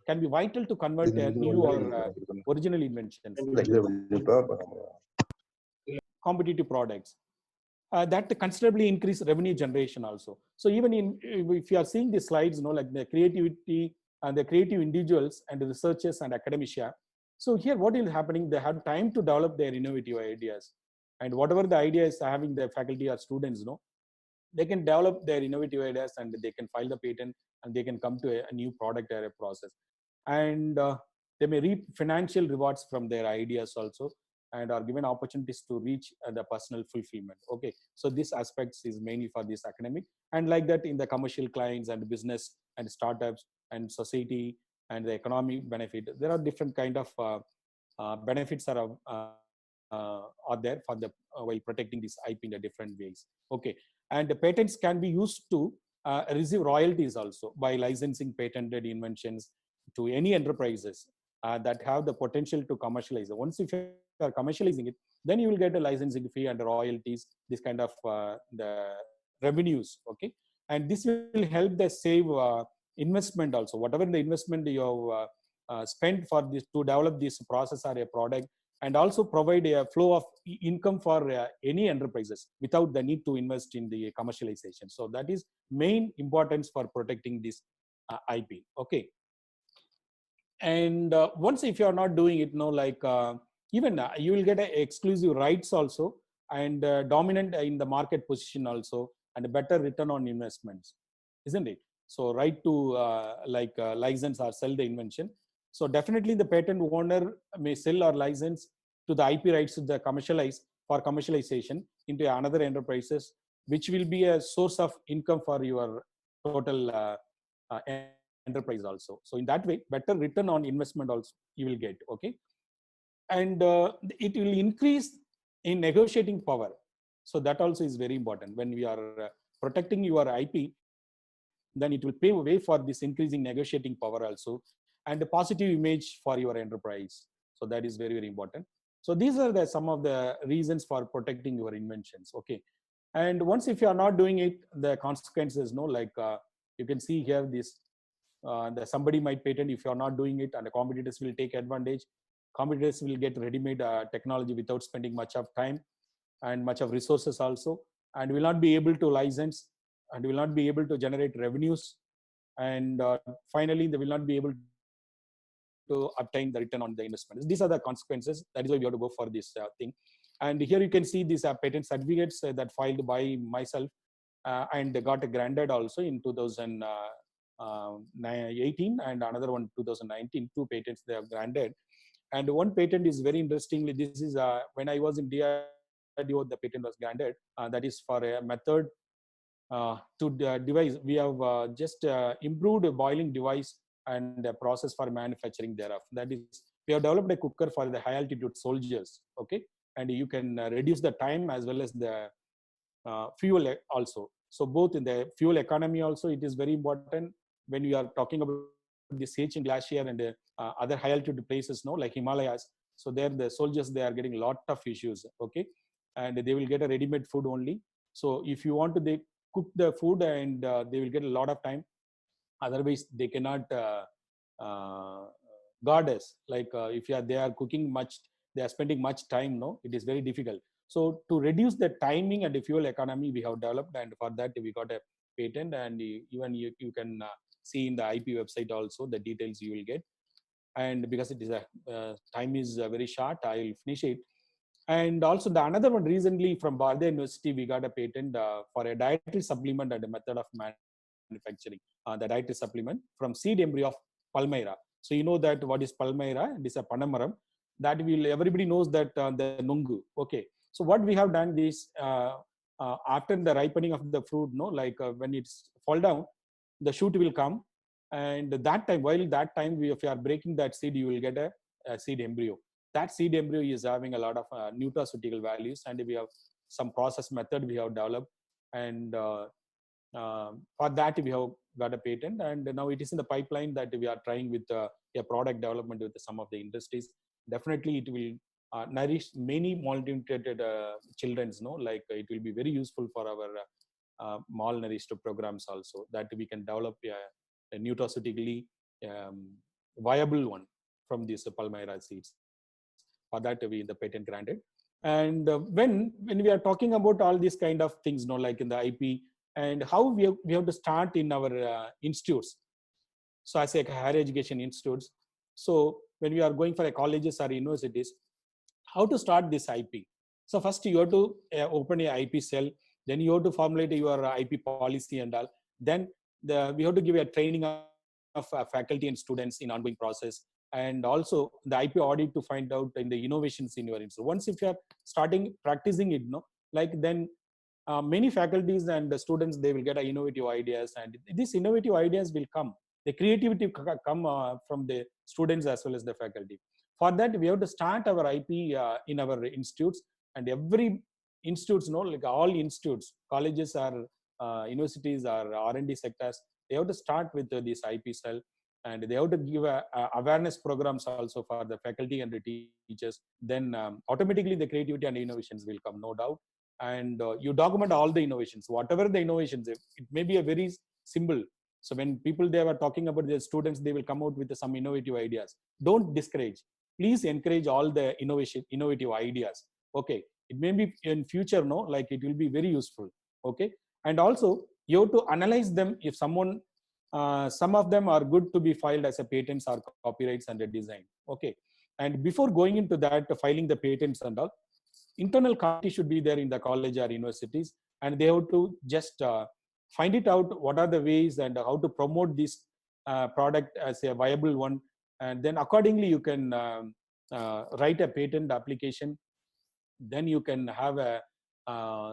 can be vital to convert new or original inventions competitive products that considerably increase revenue generation also. So even in if you are seeing the slides, like the creativity and the creative individuals and the researchers and academia. So here what is happening, they have time to develop their innovative ideas, and whatever the idea is having the faculty or students, they can develop their innovative ideas and they can file the patent and they can come to a new product or a process, and they may reap financial rewards from their ideas also, and are given opportunities to reach the personal fulfillment. Okay, so this aspects is mainly for this academic, and like that in the commercial clients and business and startups and society and the economic benefit, there are different kind of benefits are there for the while protecting this IP in the different ways. Okay, and the patents can be used to receive royalties also by licensing patented inventions to any enterprises that have the potential to commercialize. Once if you are commercializing it, then you will get a licensing fee and royalties, this kind of the revenues. Okay, and this will help the save investment also. Whatever the investment you have spent for this to develop this process or a product, and also provide a flow of income for any enterprises without the need to invest in the commercialization. So that is main importance for protecting this IP. Okay, and once if you are not doing it, even you will get exclusive rights also, and dominant in the market position also, and a better return on investments, isn't it? So right to license or sell the invention. So definitely the patent owner may sell or license to the IP rights to the commercialization into another enterprises, which will be a source of income for your total enterprise also. So in that way, better return on investment also you will get. Okay, and it will increase in negotiating power. So that also is very important. When we are protecting your IP, then it will pave way for this increasing negotiating power also, and a positive image for your enterprise. So that is very, very important. So these are some of the reasons for protecting your inventions. Okay, and once if you are not doing it, the consequences, you can see here this somebody might patent if you are not doing it, and the competitors will take advantage. Competitors will get ready-made technology without spending much of time and much of resources also, and will not be able to license, and will not be able to generate revenues, and finally they will not be able to obtain the return on the investment. These are the consequences. That is why we have to go for this thing. And here you can see these patent certificates that filed by myself, and they got granted also in 2018, and another one 2019. 2 patents they have granted. And one patent is very interestingly, this is when I was in DRDO, the patent was granted. That is for a method to device. We have just improved a boiling device and a process for manufacturing thereof. That is, we have developed a cooker for the high altitude soldiers. Okay, and you can reduce the time as well as the fuel also. So both in the fuel economy also, it is very important when we are talking about the Sechin Glacier and other high altitude places, like Himalayas. So there the soldiers, they are getting a lot of issues. Okay, and they will get a ready-made food only. So if you want to, they cook the food, and they will get a lot of time. Otherwise they cannot guard us. If they are cooking much, they are spending much time, it is very difficult. So to reduce the timing and the fuel economy, we have developed, and for that we got a patent. And even you can see in the IP website also the details you will get. And because it is time is very short, I will finish it. And also the another one, recently from Bharathiar University, we got a patent for a dietary supplement and a method of manufacturing the dietary supplement from seed embryo of Palmyra. So you know that what is Palmyra? It is a panamaram that everybody knows that the nungu. Okay, so what we have done is after the ripening of the fruit, when it's fall down, the shoot will come, and that time, if you are breaking that seed, you will get a seed embryo. That seed embryo is having a lot of nutraceutical values, and we have some process method we have developed, and for that we have got a patent. And now it is in the pipeline that we are trying with a product development with some of the industries. Definitely it will nourish many malnutrited children. Like it will be very useful for our malnourished programs also, that we can develop a nutraceutically viable one from these palmyra seeds. For that, we the patent granted. And when we are talking about all these kind of things, like in the IP, and how we have to start in our institutes. So as a higher education institutes, so when we are going for a colleges or universities, how to start this IP? So first you have to open a IP cell, then you have to formulate your IP policy and all. Then we have to give a training of faculty and students in ongoing process, and also the IP audit to find out in the innovations in your institute. Once if you are starting practicing it, like then many faculties and the students, they will get innovative ideas, and these innovative ideas will come. The creativity come from the students as well as the faculty. For that, we have to start our IP in our institutes, and every institutes, like all institutes, colleges or universities or R&D sectors, they have to start with this IP cell, and they have to give awareness programs also for the faculty and the teachers. Then automatically the creativity and innovations will come, no doubt. And you document all the innovations, whatever the innovations, it may be a very simple. So when people, they were talking about the students, they will come out with some innovative ideas. Don't discourage. Please encourage all the innovative ideas. Okay, it may be in future, like it will be very useful. Okay, and also you have to analyze them. If someone, some of them are good to be filed as a patents or copyrights under design. Okay, and before going into that, filing the patents and all, internal committee should be there in the college or universities, and they have to just find it out what are the ways and how to promote this product as a viable one, and then accordingly you can write a patent application. Then you can have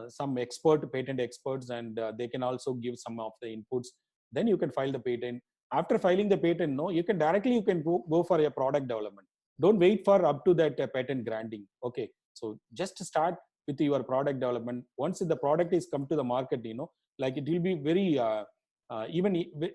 some patent experts, and they can also give some of the inputs. Then you can file the patent. After filing the patent, you can directly go for a product development. Don't wait for up to that patent granting. Okay, so just start with your product development. Once the product is come to the market, like it will be very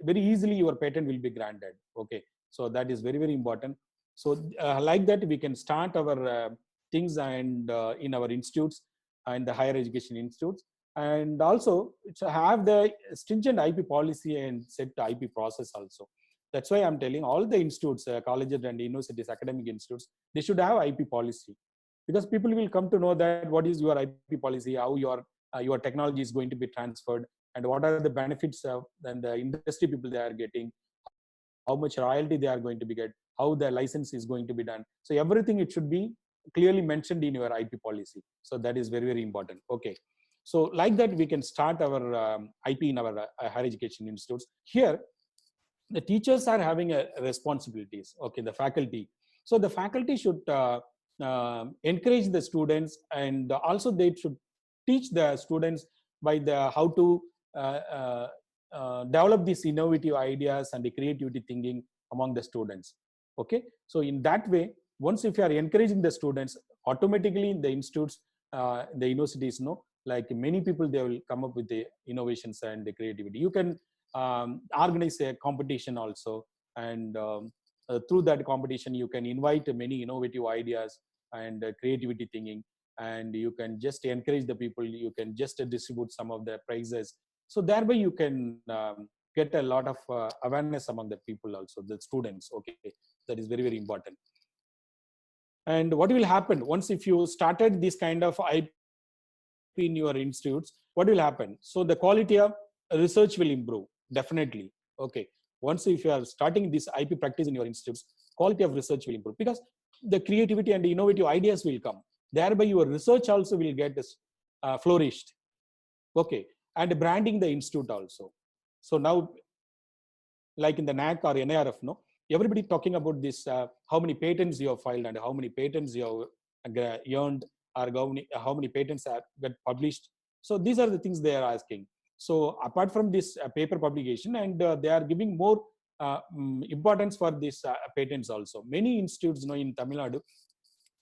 very easily your patent will be granted. Okay, so that is very, very important. So like that, we can start our things and in our institutes and the higher education institutes, and also have the stringent IP policy and set IP process also. That's why I'm telling all the institutes, colleges and universities, academic institutes, they should have IP policy, because people will come to know that what is your IP policy, how your technology is going to be transferred, and what are the benefits and the industry people they are getting, how much royalty they are going to be get, how the license is going to be done. So everything, it should be clearly mentioned in your IP policy. So that is very, very important. Okay, so like that, we can start our IP in our higher education institutes. Here the teachers are having responsibilities. Okay, the faculty. So the faculty should encourage the students, and also they should teach the students by the how to develop these innovative ideas and the creativity thinking among the students. Okay, so in that way, once if you are encouraging the students, automatically in the institutes, the universities, like many people, they will come up with the innovations and the creativity. You can organize a competition also, and through that competition you can invite many innovative ideas and creativity thinking, and you can just encourage the people. You can just distribute some of the prizes, so thereby you can get a lot of awareness among the people also, the students. Okay, that is very, very important. And what will happen once if you started this kind of IP in your institutes, what will happen? So the quality of research will improve, definitely. Okay, once if you are starting this IP practice in your institutes, quality of research will improve, because the creativity and the innovative ideas will come. Thereby your research also will get flourished. Okay, and branding the institute also. So now, like in the NAC or NIRF, everybody talking about this, how many patents you have filed and how many patents you have earned, or how many patents are get published. So these are the things they are asking. So apart from this paper publication, and they are giving more importance for this patents also. Many institutes, in Tamil Nadu,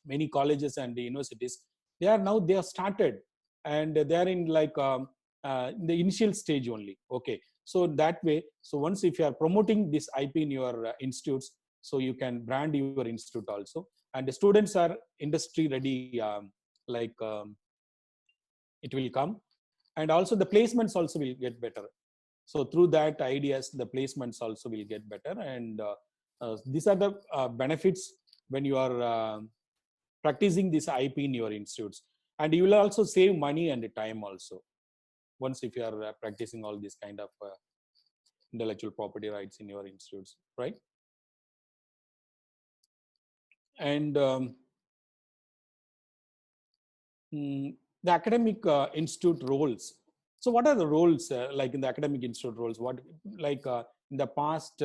many colleges and universities, they are started, and they are in like in the initial stage only. Okay, so that way, so once if you are promoting this IP in your institutes, so you can brand your institute also. and the students are industry ready, like it will come, and also the placements also will get better. So through that ideas, the placements also will get better, and these are the benefits when you are practicing this IP in your institutes, and you will also save money and time also once if you are practicing all these kind of intellectual property rights in your institutes, right? And the academic institute roles. So what are the roles like in the academic institute roles? What like in the past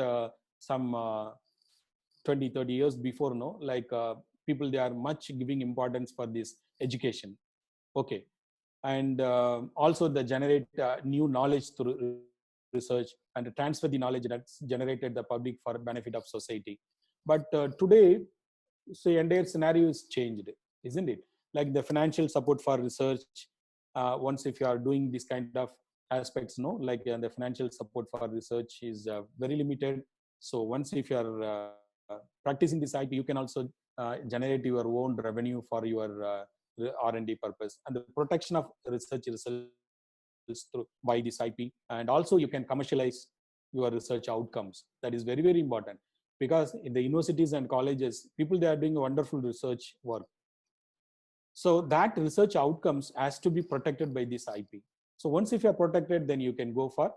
some 20, 30 years before, no, like people, they are much giving importance for this education. Okay. And also they generate new knowledge through research and transfer the knowledge that's generated the public for benefit of society. But today, so entire scenario is changed, isn't it? Like the financial support for research, once if you are doing this kind of aspects, no, like the financial support for research is very limited. So once if you are practicing this IP, you can also generate your own revenue for your R&D purpose, and the protection of research results through by this IP, and also you can commercialize your research outcomes. That is very, very important, because in the universities and colleges, people, they are doing wonderful research work. So that research outcomes has to be protected by this IP. So once if you are protected, then you can go for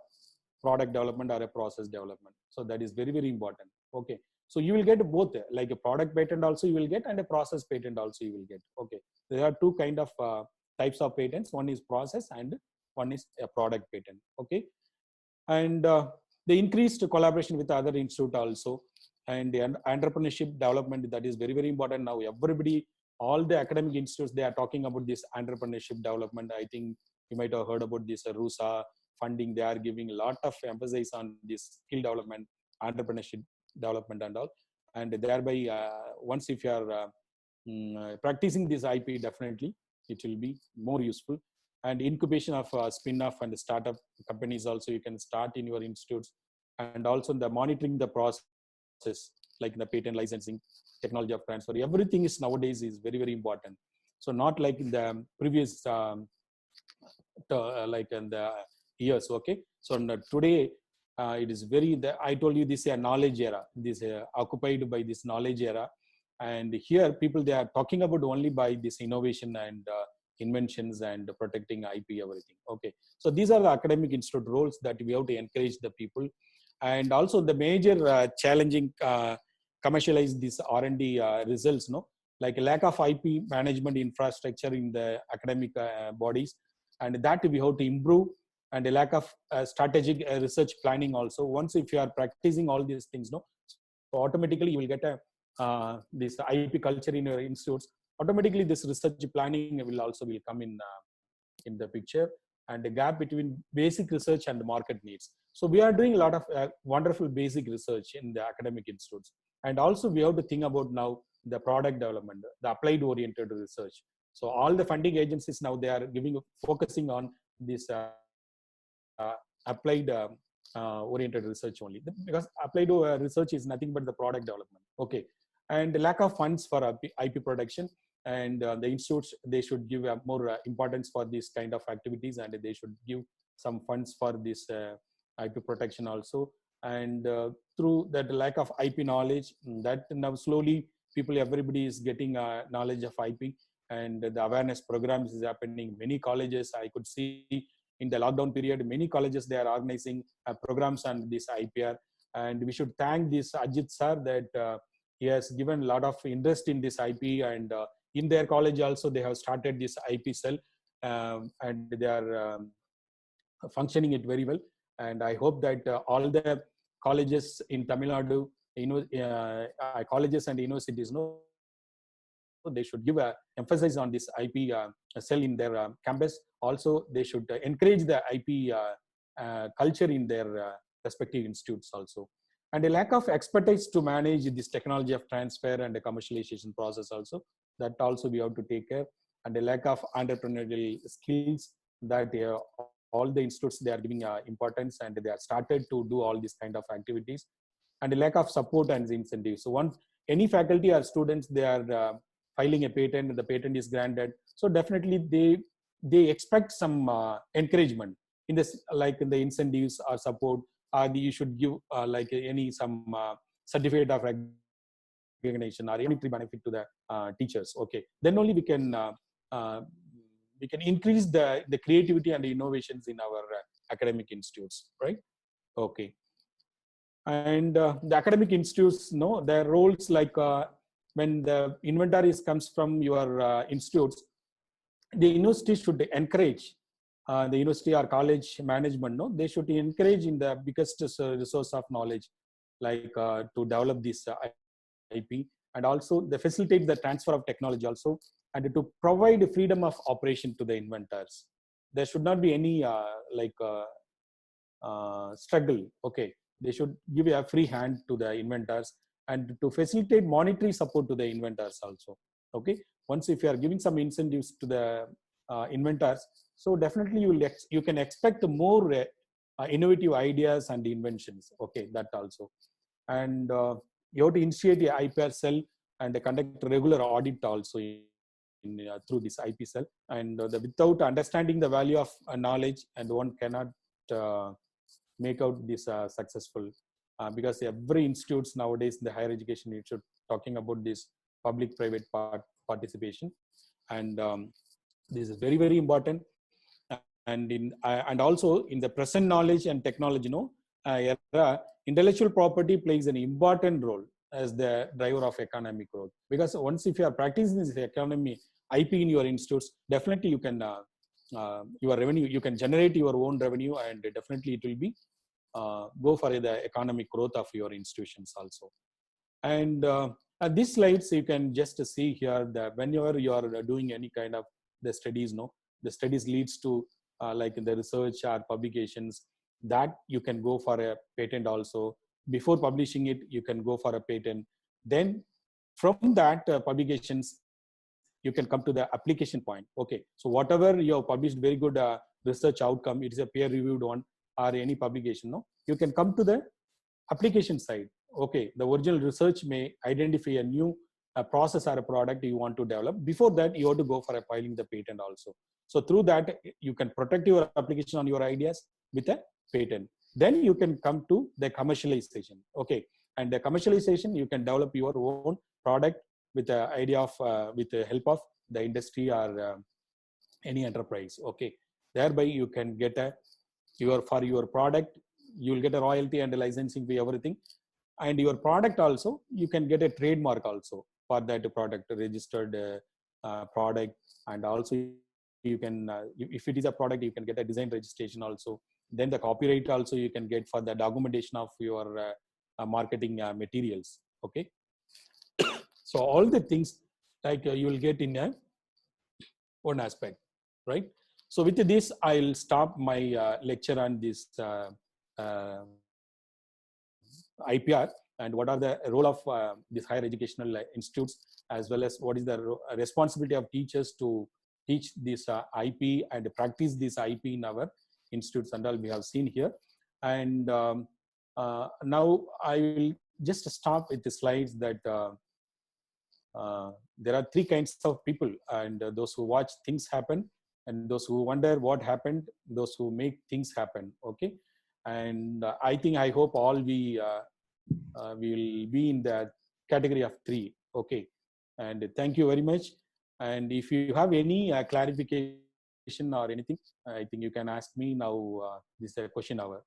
product development or a process development. So that is very, very important. Okay. So you will get both, like a product patent also you will get, and a process patent also you will get. Okay. There are two kind of types of patents. One is process and one is a product patent. Okay. And the increased collaboration with other institute also, and the entrepreneurship development, that is very, very important. Now everybody, all the academic institutes, they are talking about this entrepreneurship development. I think you might have heard about this RUSA funding. They are giving a lot of emphasis on this skill development, entrepreneurship development and all. And thereby, once if you are practicing this IP, definitely it will be more useful. And incubation of spin-off and startup companies also you can start in your institutes, and also the monitoring the process, like the patent licensing, technology of transfer, everything is nowadays is very, very important. So not like in the previous like in the years. Okay. So today it is very, I told you this is a knowledge era, this occupied by this knowledge era. And here people, they are talking about only by this innovation and inventions and protecting IP, everything. Okay. So these are the academic institute roles that we have to encourage the people. And also the major challenging commercialize these R&D results, no, like a lack of IP management infrastructure in the academic bodies, and that we have to improve, and a lack of strategic research planning also. Once if you are practicing all these things, no, so automatically you will get a this IP culture in your institutes. Automatically this research planning will come in the picture, and the gap between basic research and the market needs. So we are doing a lot of wonderful basic research in the academic institutes, and also we have to think about now the product development, the applied oriented research. So all the funding agencies now, they are focusing on this applied oriented research only, because applied research is nothing but the product development. Okay. And the lack of funds for IP protection, and the institutes, they should give more importance for this kind of activities, and they should give some funds for this IP protection also. And through that lack of IP knowledge, that now slowly people, everybody is getting knowledge of IP, and the awareness programs is happening. Many colleges, I could see in the lockdown period, many colleges, they are organizing programs on this IPR. And we should thank this Ajit sir that he has given a lot of interest in this IP, and in their college also they have started this IP cell, and they are functioning it very well. And I hope that all the colleges in Tamil Nadu, colleges and universities, no, they should give a emphasis on this IP cell in their campus. Also, they should encourage the IP culture in their respective institutes also. And a lack of expertise to manage this technology of transfer and the commercialization process also, that also we have to take care. And a lack of entrepreneurial skills, that all the institutes, they are giving importance, and they are started to do all these kind of activities. And a lack of support and incentives. So any faculty or students, they are filing a patent, the patent is granted. So definitely they expect some encouragement in this, like in the incentives or support, you should give like some certificate of recognition or monetary benefit to the teachers. Okay, then only we can increase the creativity and innovations in our academic institutes, right? Okay. And the academic institutes, their roles, like when the inventories comes from your institutes, the university should encourage the university or college management, they should encourage in the biggest resource of knowledge, like to develop this IP, and also they facilitate the transfer of technology also, and to provide freedom of operation to the inventors. There should not be any struggle. Okay, they should give a free hand to the inventors, and to facilitate monetary support to the inventors also. Okay, once if you are giving some incentives to the inventors, so definitely you can expect more innovative ideas and inventions. Okay, that also. And you have to initiate the IPR cell and conduct regular audit also through this IP cell. And without understanding the value of knowledge, and one cannot make out this successful, because every institutes nowadays in the higher education institute talking about this public-private participation, and this is very, very important. And also in the present knowledge and technology era, intellectual property plays an important role as the driver of economic growth, because once if you are practicing this economy IP in your institutes, definitely you can your revenue, you can generate your own revenue, and definitely it will be go for the economic growth of your institutions also. And these slides you can just see here that whenever you are doing any kind of the studies, the studies leads to like in the research or publications, that you can go for a patent also. Before publishing it, you can go for a patent. Then from that publications, you can come to the application point. Okay, so whatever you have published, very good research outcome, it is a peer-reviewed one or any publication, you can come to the application side. Okay, the original research may identify a new process or a product you want to develop. Before that, you have to go for a filing the patent also. So through that, you can protect your application on your ideas with a patent. Then you can come to the commercialization. Okay, and the commercialization, you can develop your own product with the idea of with the help of the industry or any enterprise. Okay, thereby you can get for your product, you will get a royalty and a licensing fee, everything. And your product also, you can get a trademark also for that product, registered product. And also you can if it is a product, you can get a design registration also. Then the copyright also you can get for the documentation of your marketing materials. Okay, so all the things like you will get in one aspect, right? So with this, I'll stop my lecture on this IPR and what are the role of these higher educational institutes, as well as what is the responsibility of teachers to teach this IP and practice this IP in our institutes and all we have seen here. And now I will just stop with the slides that there are three kinds of people, and those who watch things happen, and those who wonder what happened, those who make things happen. Okay, and I hope all we will be in the category of three. Okay, and thank you very much. And if you have any clarification or anything, I think you can ask me now. This is a question hour.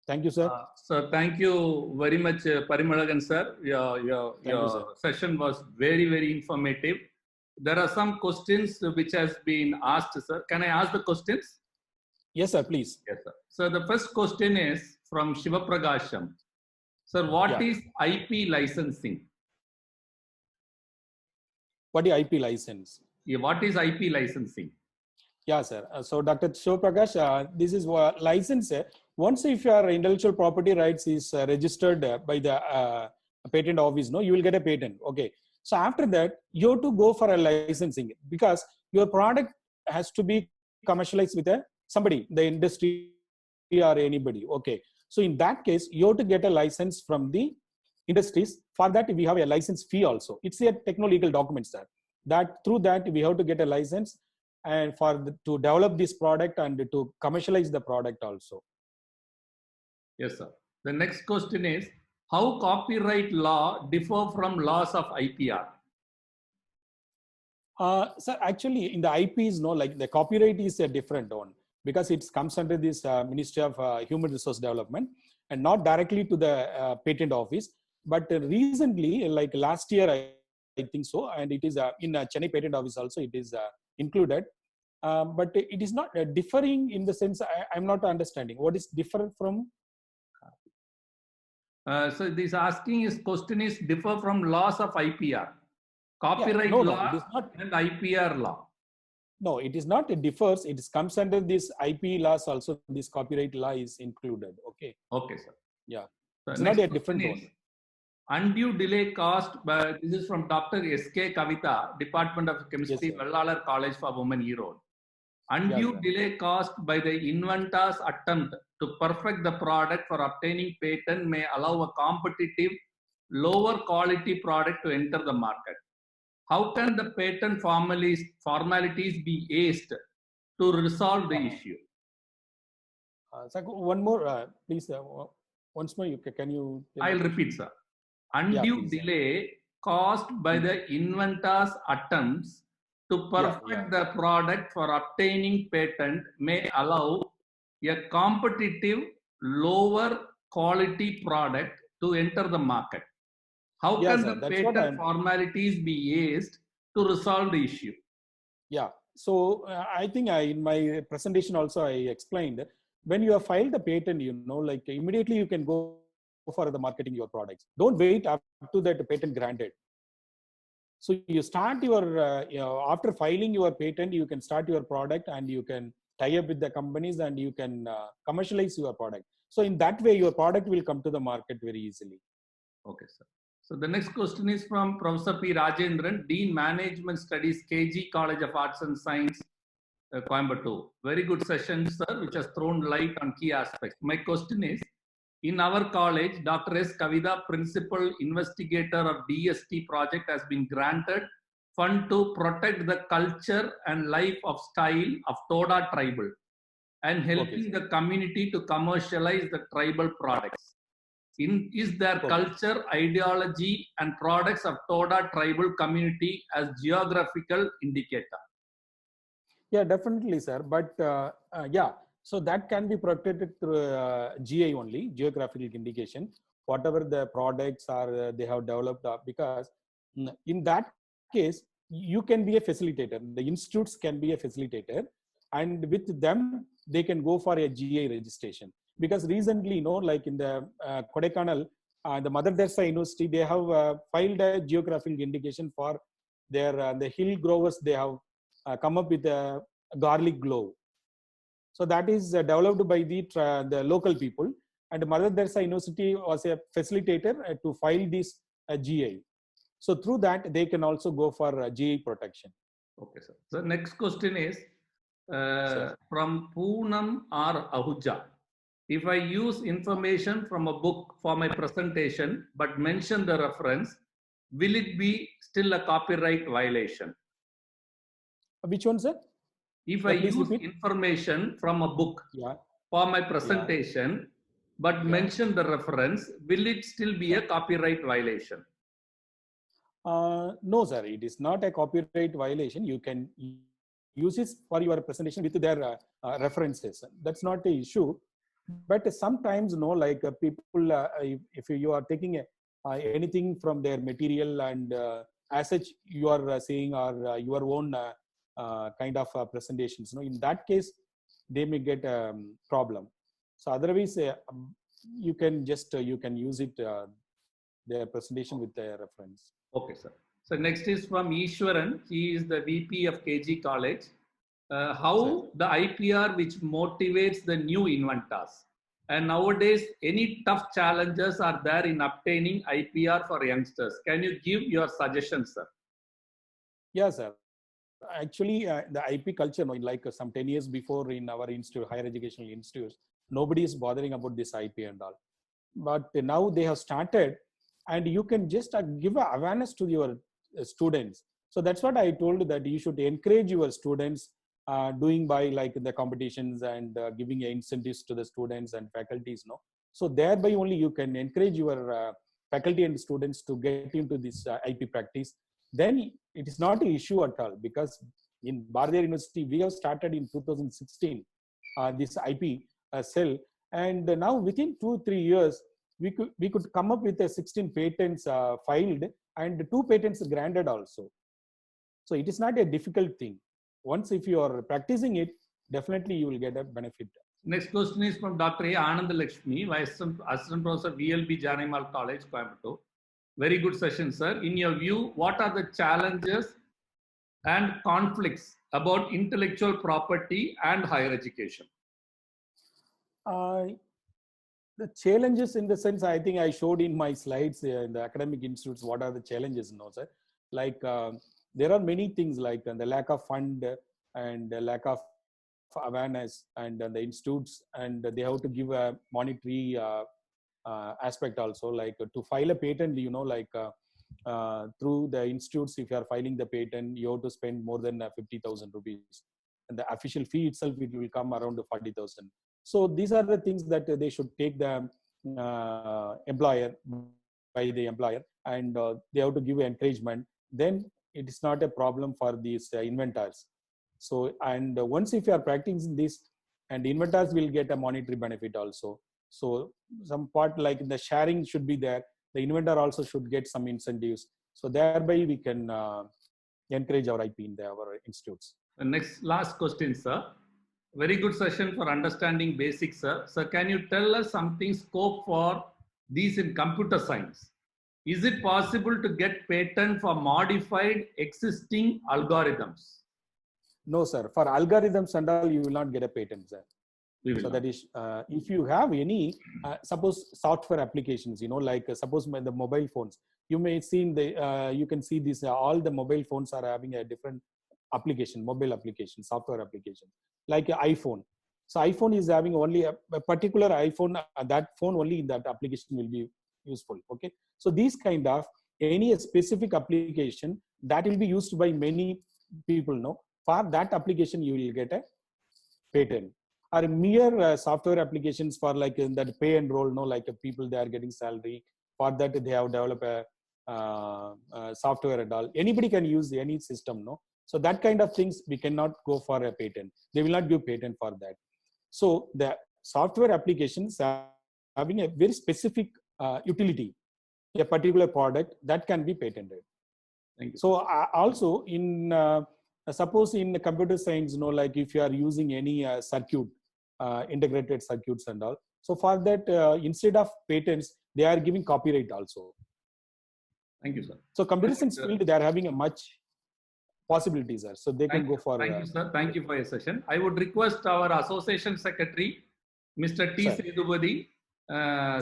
Thank you, sir. So thank you very much, Parimelazhagan sir. Your session was very, very informative. There are some questions which has been asked, sir. Can I ask the questions? Yes, sir, please. Yes, sir. So the first question is from Shiva Pragasham. Sir, what is IP licensing? What is IP license? Yeah, what is IP licensing? Yeah, sir. So Dr. Shiva Prakash, this is license. Once if your intellectual property rights is registered by the patent office, you will get a patent. Okay. So after that, you have to go for a licensing, because your product has to be commercialized with somebody, the industry or anybody. Okay. So in that case, you have to get a license from the industries. For that, we have a license fee also. It's a techno-legal document, sir. That through that, we have to get a license and to develop this product and to commercialize the product also. Yes, sir. The next question is, how copyright law differ from laws of IPR? Sir, actually, in the IPs, no, like the copyright is a different one because it comes under this Ministry of Human Resource Development and not directly to the patent office. But recently, like last year, I think so, and it is in Chennai patent office also, it is included. But it is not differing in the sense I'm not understanding what is different from. So this question is differ from laws of IPR, copyright law it is not, and IPR law. No, it is not. It differs. It comes under this IP laws also. This copyright law is included. Okay. Okay, sir. Yeah. So it's not a different one. Undue delay caused by, this is from Dr. S.K. Kavita, Department of Chemistry, Yes, Vellalar College for Women, Erode. Undue delay caused by the inventor's attempt to perfect the product for obtaining patent may allow a competitive, lower quality product to enter the market. How can the patent formalities be aced to resolve the issue? Sir, one more, please. Once more, can you? I'll repeat, sir. Undue delay caused by the inventor's attempts to perfect the product for obtaining patent may allow a competitive, lower quality product to enter the market. How can the patent formalities be aced to resolve the issue? Yeah. So I think in my presentation also I explained that when you have filed the patent, like immediately you can go for the marketing your products. Don't wait up to that patent granted. So you start your, after filing your patent, you can start your product and you can tie up with the companies and you can commercialize your product. So in that way, your product will come to the market very easily. Okay, sir. So the next question is from Professor P. Rajendran, Dean Management Studies, KG College of Arts and Science, Coimbatore. Very good session, sir, which has thrown light on key aspects. My question is, in our college, Dr. S. Kavita, Principal Investigator of DST project, has been granted fund to protect the culture and life of style of Toda tribal and helping the community to commercialize the tribal products. Is their culture, ideology, and products of Toda tribal community as geographical indicator? Yeah, definitely, sir. But yeah, so that can be protected through GI only, geographical indication, whatever the products are they have developed, because in that case, you can be a facilitator. The institutes can be a facilitator, and with them, they can go for a GI registration. Because recently, like in the Kodaikanal, the Mother Teresa University, they have filed a geographical indication for their the hill growers. They have come up with a garlic clove. So that is developed by the local people, and Mother Teresa University was a facilitator to file this GI. So through that, they can also go for GI protection. Okay, sir. The next question is from Poonam R. Ahuja. If I use information from a book for my presentation but mention the reference, will it be still a copyright violation? Which one, sir? If I use information from a book for my presentation but mention the reference, will it still be a copyright violation? No, sir. It is not a copyright violation. You can use it for your presentation with their references. That's not the issue. But sometimes, like people, if you are taking anything from their material and as such you are saying or your own kind of presentations, in that case, they may get a problem. So otherwise, you can just you can use it their presentation with their reference. Okay, sir. So next is from Ishwaran. He is the VP of KG College. How the IPR which motivates the new inventors, and nowadays any tough challenges are there in obtaining IPR for youngsters? Can you give your suggestions, sir? Yes, sir. Actually, the IP culture, like some 10 years before in our institute, higher educational institutes, nobody is bothering about this IP and all. But now they have started, and you can just give awareness to your students. So that's what I told, that you should encourage your students doing by like the competitions and giving incentives to the students and faculties. No, so thereby only you can encourage your faculty and students to get into this IP practice. Then it is not an issue at all, because in Bharathiar University we have started in 2016 this IP cell, and now within 2-3 years we could come up with a 16 patents filed and 2 patents granted also. So it is not a difficult thing. Once if you are practicing it, definitely you will get a benefit. Next question is from Dr. A. Anand Lakshmi, Assistant Professor, VLB Janimal College, Coimbatore. Very good session, sir. In your view, what are the challenges and conflicts about intellectual property and higher education? The challenges, in the sense, I think I showed in my slides in the academic institutes, what are the challenges, no, sir? Like there are many things, like the lack of fund and the lack of awareness, and the institutes, and they have to give a monetary aspect also, like to file a patent, you know, like through the institutes, if you are filing the patent, you have to spend more than 50,000 rupees, and the official fee itself, it will come around 40,000. So these are the things that they should take the employer, by the employer, and they have to give encouragement. Then it is not a problem for these inventors. So, and once if you are practicing this, and inventors will get a monetary benefit also. So some part like the sharing should be there. The inventor also should get some incentives. So thereby we can encourage our IP in our institutes. The last question, sir. Very good session for understanding basics, sir. Sir, can you tell us something scope for these in computer science? Is it possible to get patent for modified existing algorithms? No, sir. For algorithms and all, you will not get a patent, sir. So that is, if you have any, suppose software applications, you know, like suppose the mobile phones, you may see in the, you can see this, all the mobile phones are having a different application, mobile application, software application, like iPhone. So iPhone is having only a particular iPhone, that phone only in that application will be useful. Okay. So these kind of any specific application that will be used by many people, no, for that application you will get a patent. Or mere software applications for like that pay and roll, no, like people, they are getting salary, for that they have developed a software and all. Anybody can use any system, no. So that kind of things we cannot go for a patent. They will not give patent for that. So the software applications are having a very specific utility, a particular product that can be patented. Thank you. So also in suppose in the computer science, you know, like if you are using any circuit, integrated circuits and all. So for that, instead of patents, they are giving copyright also. Thank you, sir. So computer science field, they are having a much possibilities, sir. So they can go for. Thank you, sir. Thank you for your session. I would request our association secretary, Mr. T. Sedupati,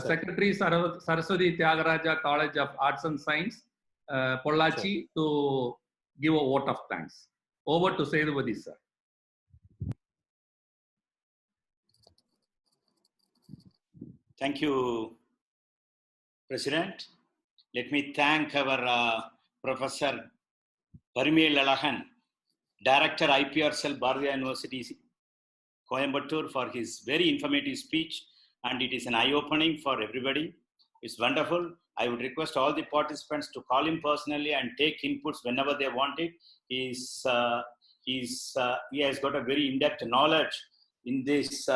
Secretary Saraswati Tyagaraja College of Arts and Science, Pollachi, to give a vote of thanks. Over to Sedupati, sir. Thank you, President. Let me thank our Professor Parimelazhagan, Director IPR Cell, Bharathiar University, Coimbatore, for his very informative speech, and it is an eye-opening for everybody. It's wonderful. I would request all the participants to call him personally and take inputs whenever they want it. He has got a very in-depth knowledge in this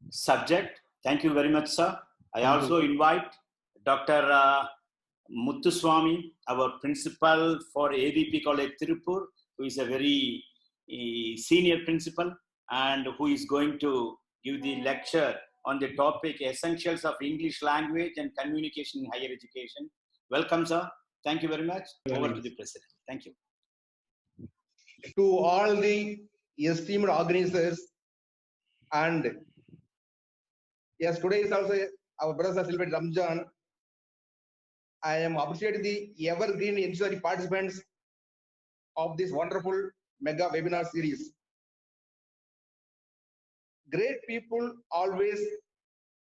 subject. Thank you very much, sir. I also invite Dr. MUTHUSAMY, our principal for AVP College Tirupur, who is a very senior principal and who is going to give the lecture on the topic Essentials of English Language and Communication in Higher Education. Welcome, sir. Thank you very much. Over to the President. Thank you. To all the esteemed organizers, and yes, today is also our brothers celebrate Ramzan. I am appreciating the evergreen initiatory participants of this wonderful mega webinar series. Great people always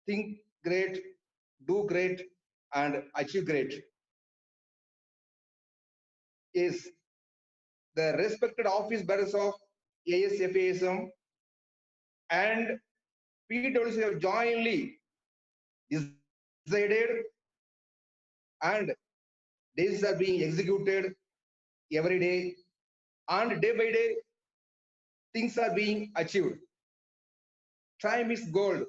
think great, do great, and achieve great. Is the respected office bearers of ASFASM and PWC have jointly decided, and days are being executed every day, and day by day things are being achieved. Time is gold.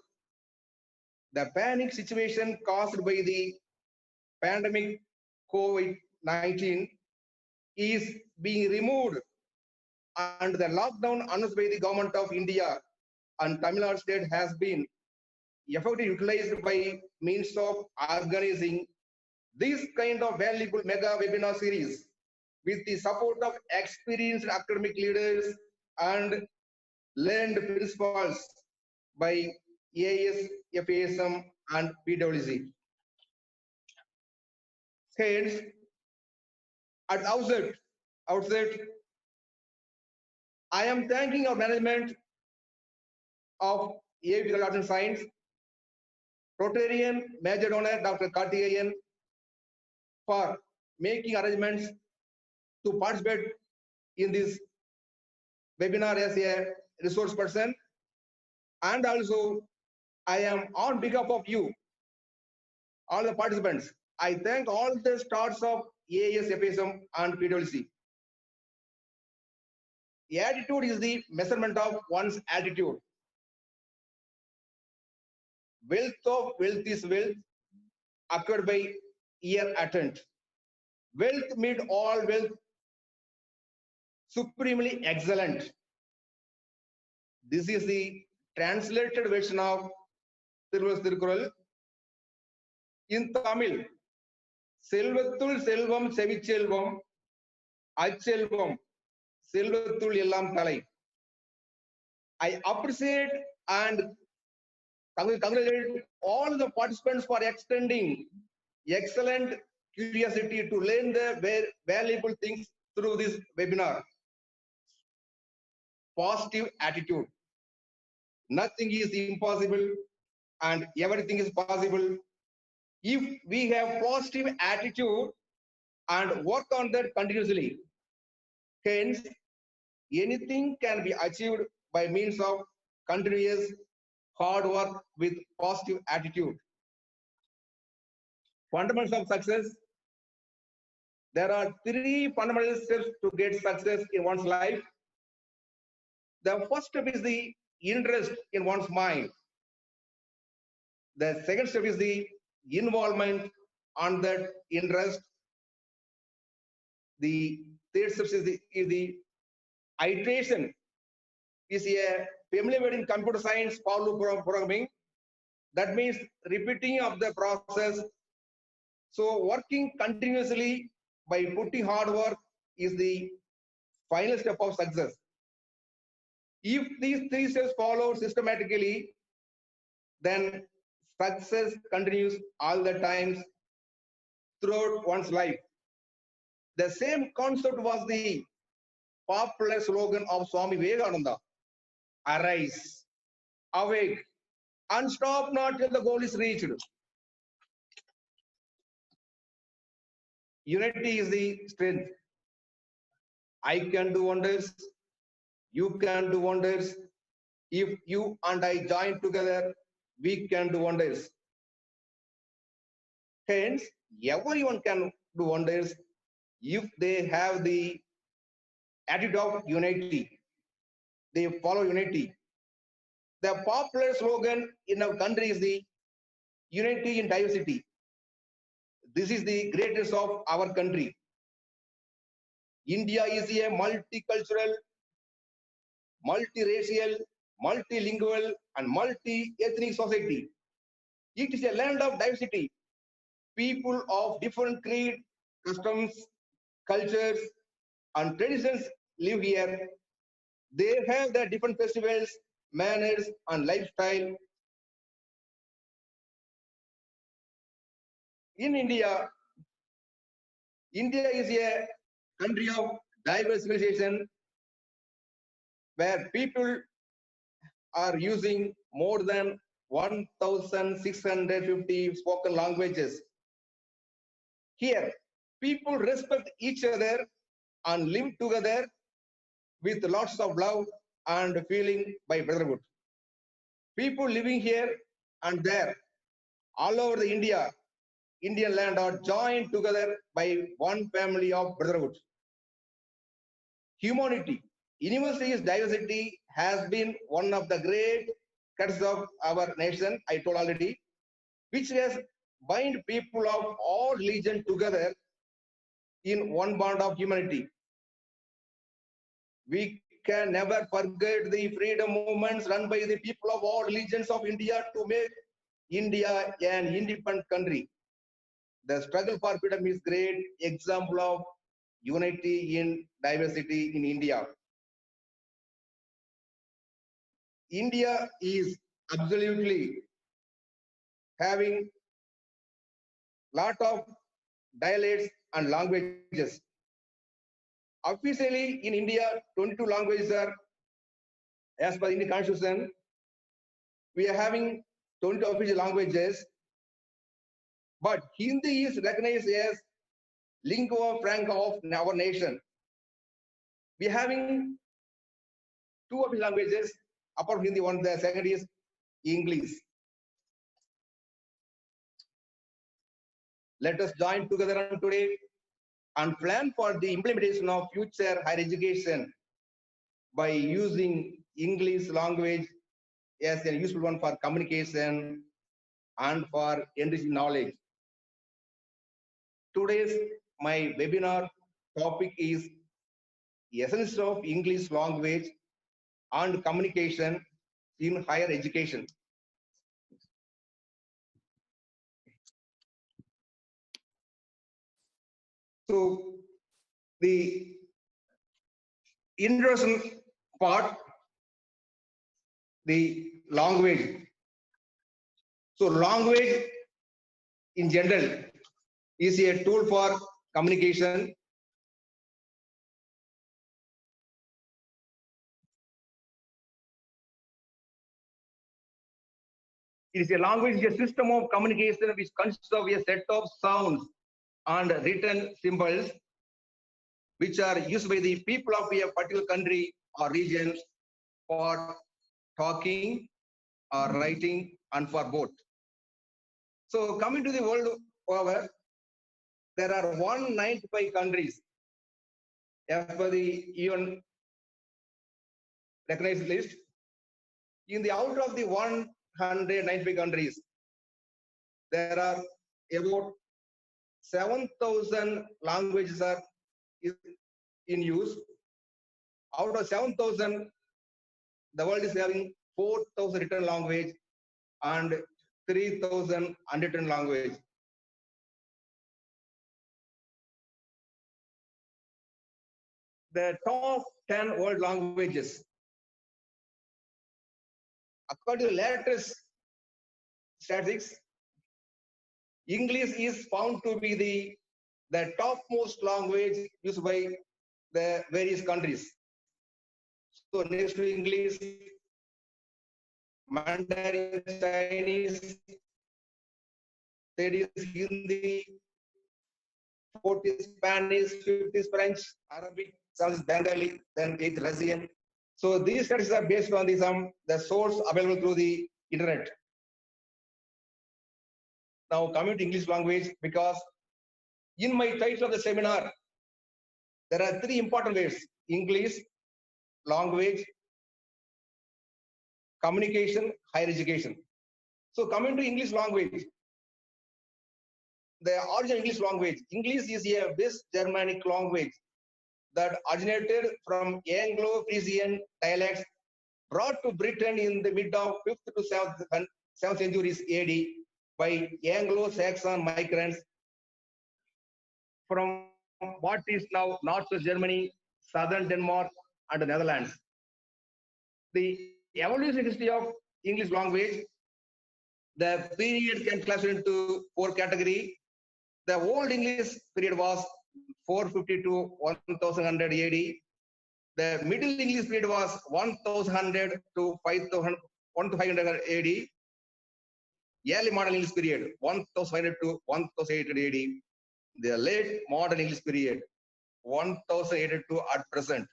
The panic situation caused by the pandemic COVID-19 is being removed, and the lockdown announced by the government of India and Tamilnadu state has been effectively utilized by means of organizing this kind of valuable mega webinar series with the support of experienced academic leaders and learned principals by ASFASM and PWC. Hence, at outset, I am thanking our management of A.V.P. Art and Science, Rotarian Major Donor Dr. Karthikeyan, for making arrangements to participate in this webinar as a resource person. And also, I am on behalf of you, all the participants, I thank all the stars of ASFASM and PWC. The attitude is the measurement of one's attitude. Wealth of wealth is wealth, acquired by year attained. Wealth made all wealth supremely excellent. This is the translated version of Tirupur. In Tamil, Selvathul Selvam Sevichelvam, Achelvam, Selvathul Yellam Thalai. I appreciate and congratulate all the participants for extending excellent curiosity to learn the valuable things through this webinar. Positive attitude. Nothing is impossible and everything is possible if we have positive attitude and work on that continuously. Hence, anything can be achieved by means of continuous hard work with positive attitude. Fundamentals of success. There are 3 fundamental steps to get success in one's life. The first step is the interest in one's mind. The second step is the involvement on that interest. The third step is the iteration. Is a familiar word in computer science, for loop programming. That means repeating of the process. So working continuously by putting hard work is the final step of success. If these 3 steps followed systematically, then success continues all the times throughout one's life. The same concept was the popular slogan of Swami Vivekananda: arise, awake, and stop not till the goal is reached. Unity is the strength. I can do wonders. You can do wonders. If you and I join together, we can do wonders. Hence, everyone can do wonders if they have the attitude of unity. They follow unity. The popular slogan in our country is the unity in diversity. This is the greatness of our country. India is a multicultural, multiracial, multilingual, and multi-ethnic society. It is a land of diversity. People of different creed, customs, cultures, and traditions live here. They have their different festivals, manners, and lifestyle. In India is a country of diverse civilization where people are using more than 1,650 spoken languages. Here, people respect each other and live together with lots of love and feeling by brotherhood. People living here and there, all over the Indian land are joined together by one family of brotherhood. Humanity, university's diversity has been one of the great curses of our nation, I told already, which has bind people of all religion together in one bond of humanity. We can never forget the freedom movements run by the people of all religions of India to make India an independent country. The struggle for freedom is great example of unity in diversity in India. India is absolutely having lot of dialects and languages. Officially in India, 22 languages are, as per Indian Constitution, we are having 20 official languages, but Hindi is recognized as lingua franca of our nation. We are having 2 official languages, apart from Hindi, one, the second is English. Let us join together on today and plan for the implementation of future higher education by using English language as a useful one for communication and for enriching knowledge. Today's my webinar topic is the essence of English language and communication in higher education. So the introduction part, the language. So language in general is a tool for communication. It is a language, a system of communication which consists of a set of sounds and written symbols which are used by the people of a particular country or region for talking or writing and for both. So coming to the world over, there are 195 countries as per the UN recognized list. In the out of the 195 countries, there are about 7,000 languages are in use. Out of 7,000, the world is having 4,000 written language and 3,000 unwritten language. The top 10 world languages. According to the latest statistics, English is found to be the topmost language used by the various countries. So next to English, Mandarin, Chinese, third is Hindi, fourth is Spanish, fifth is French, Arabic, seventh is Bengali, then eighth Russian. So these studies are based on the source available through the internet. Now coming to English language, because in my title of the seminar, there are 3 important words: English, language, communication, higher education. So coming to English language, the origin of English language. English is a West Germanic language that originated from Anglo-Frisian dialects brought to Britain in the mid of 5th to 7th centuries AD by Anglo-Saxon migrants from what is now Northwest Germany, Southern Denmark, and the Netherlands. The evolution history of English language, the period can classify into 4 categories. The Old English period was 450 to 1100 AD. The Middle English period was 1100 to 1500 AD. Early Modern English period 1500 to 1800 AD. the late modern English period, 1082 at present.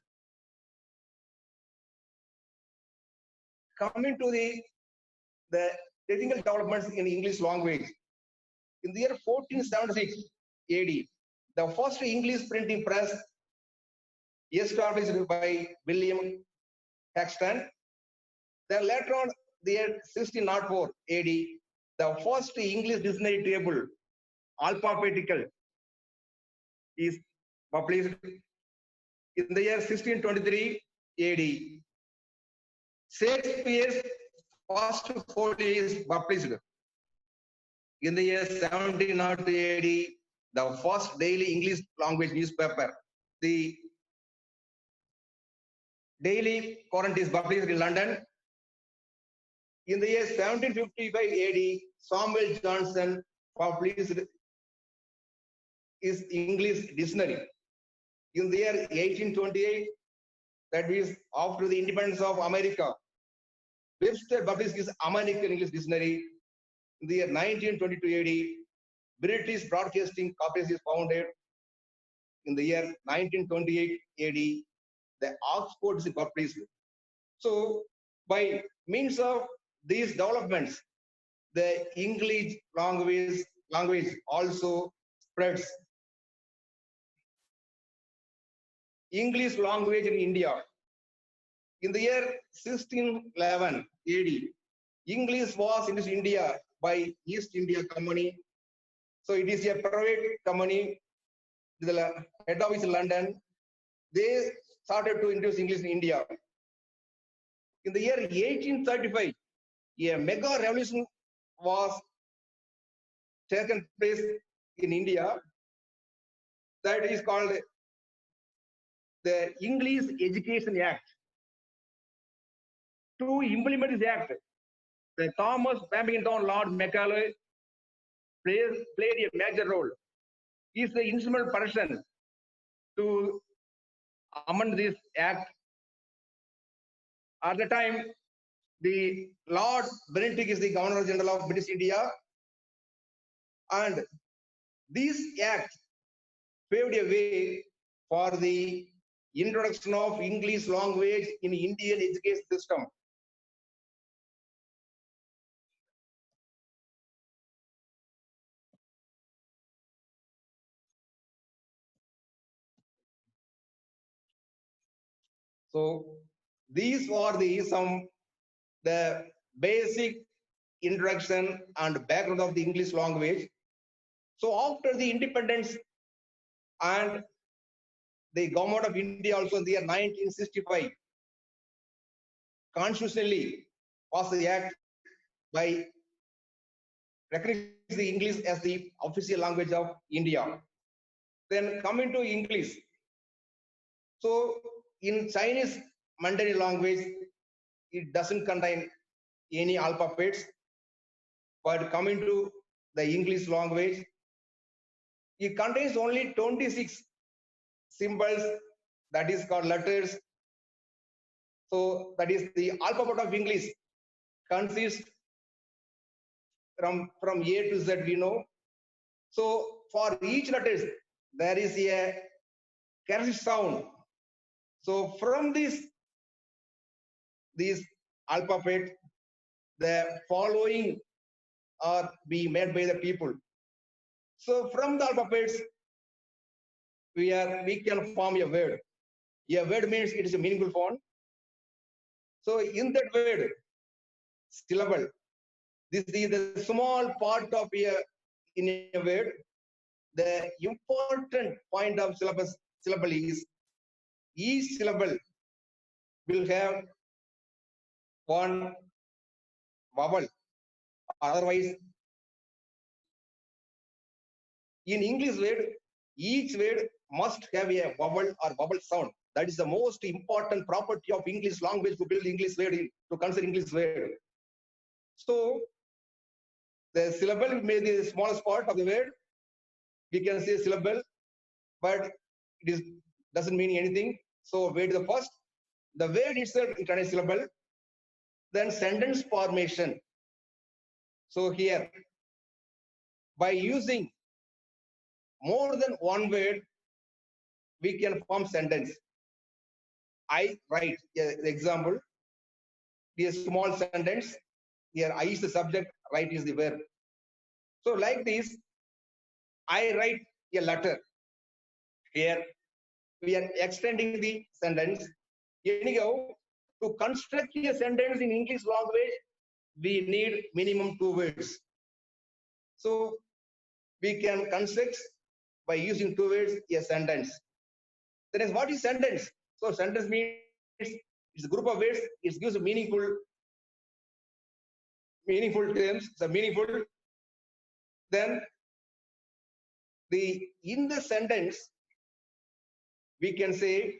Coming to the technical developments in English language, in the year 1476 AD, the first English printing press established by William Caxton. Then later on, the year 1604 AD, the first English dictionary table, alphabetical, is published. In the year 1623 AD, Shakespeare's first folio is published. In the year 1702 AD, the first daily English language newspaper, the Daily Courant, is published in London. In the year 1755 AD, Samuel Johnson published his English dictionary. In the year 1828, that is after the independence of America, Webster published his American English Dictionary. In the year 1922 AD, British Broadcasting Corporation is founded. In the year 1928 AD, the Oxford is published. So, by means of these developments, the English language also spreads. English language in India. In the year 1611 AD, English was introduced in India by East India Company. So it is a private company. The head office in London. They started to introduce English in India. In the year 1835, a mega revolution was taken place in India. That is called the English Education Act. To implement this act, the Thomas Babington Lord Macaulay played a major role. He is the instrumental person to amend this act. At the time, the Lord Bentinck is the Governor General of British India, and this act paved a way for the introduction of English language in Indian education system. So these were the basic introduction and background of the English language. So after the independence and the government of India also in the year 1965 constitutionally passed the act by recognizing the English as the official language of India. Then coming to English. So in Chinese Mandarin language, it doesn't contain any alphabets, but coming to the English language, it contains only 26 symbols, that is called letters. So that is the alphabet of English consists from A to Z, we know. So for each letters, there is a characteristic sound. So from this alphabet, the following are being made by the people. So from the alphabets, we can form a word. A word means it is a meaningful form. So in that word, syllable, this is the small part of in a word. The important point of syllable is each syllable will have one vowel. Otherwise, in English word, each word must have a vowel or vowel sound. That is the most important property of English language to build English word, to consider English word. So the syllable may be the smallest part of the word. We can say syllable, but it doesn't mean anything. So word the first. The word itself is a syllable. Then sentence formation. So here, by using more than one word, we can form sentence. I write, example, a small sentence. Here, I is the subject, write is the verb. So like this, I write a letter. Here, we are extending the sentence. Anyhow, to construct a sentence in English language, we need minimum 2 words. So we can construct by using 2 words a sentence. Then what is sentence? So sentence means it's a group of words. It gives meaningful terms. The meaningful. Then in the sentence, we can say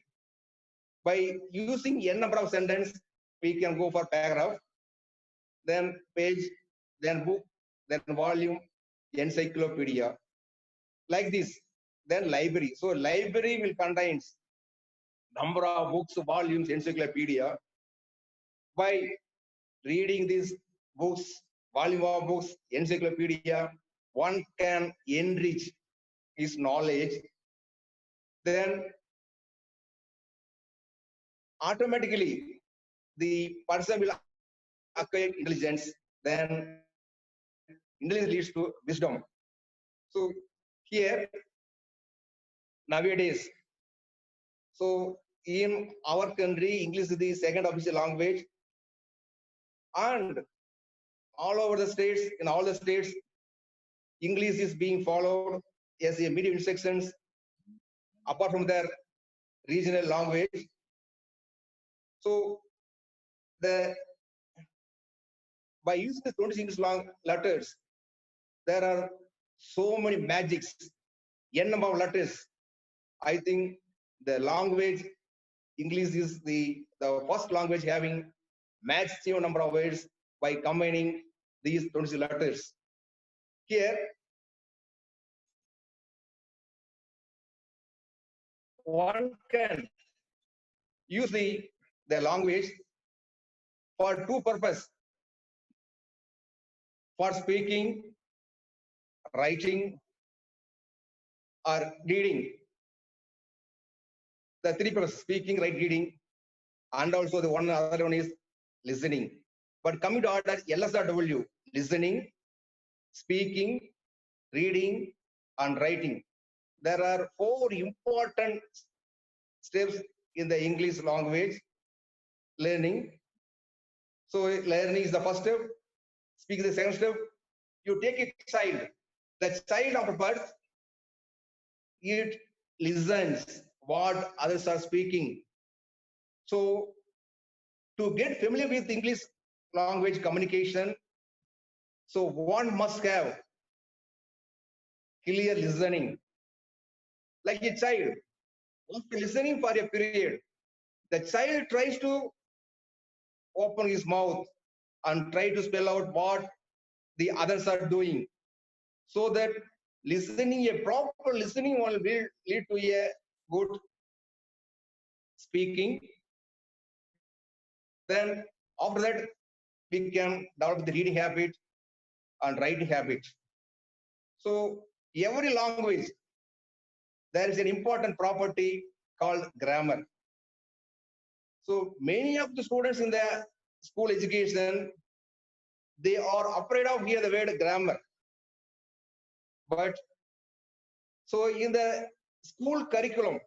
by using n number of sentence, we can go for paragraph, then page, then book, then volume, encyclopedia, like this. Then library. So library will contain number of books, volumes, encyclopedia. By reading these books, volume of books, encyclopedia, one can enrich his knowledge. Then automatically the person will acquire intelligence. Then intelligence leads to wisdom. So here nowadays, so in our country, English is the second official language, and all over the states, in all the states, English is being followed as a medium instructions apart from their regional language. So by using the 26 English long letters, there are so many magics, n number of letters. I think the language English is the first language having maximum number of words by combining these 26 letters. Here, one can use the language for 2 purposes: for speaking, writing, or reading. The 3 purposes: speaking, writing, reading, and also the other one is listening. But coming to order, LSRW, listening, speaking, reading, and writing. There are 4 important steps in the English language learning. So learning is the first step, speaking is the second step. You take a child, the child after birth, it listens what others are speaking. So to get familiar with English language communication, so one must have clear listening. Like a child, after listening for a period, the child tries to open his mouth and try to spell out what the others are doing, so that listening, a proper listening will lead to a good speaking. Then after that, we can develop the reading habit and writing habit. So every language, there is an important property called grammar. So many of the students in the school education, they are afraid of hearing the word grammar. But so in the school curriculum,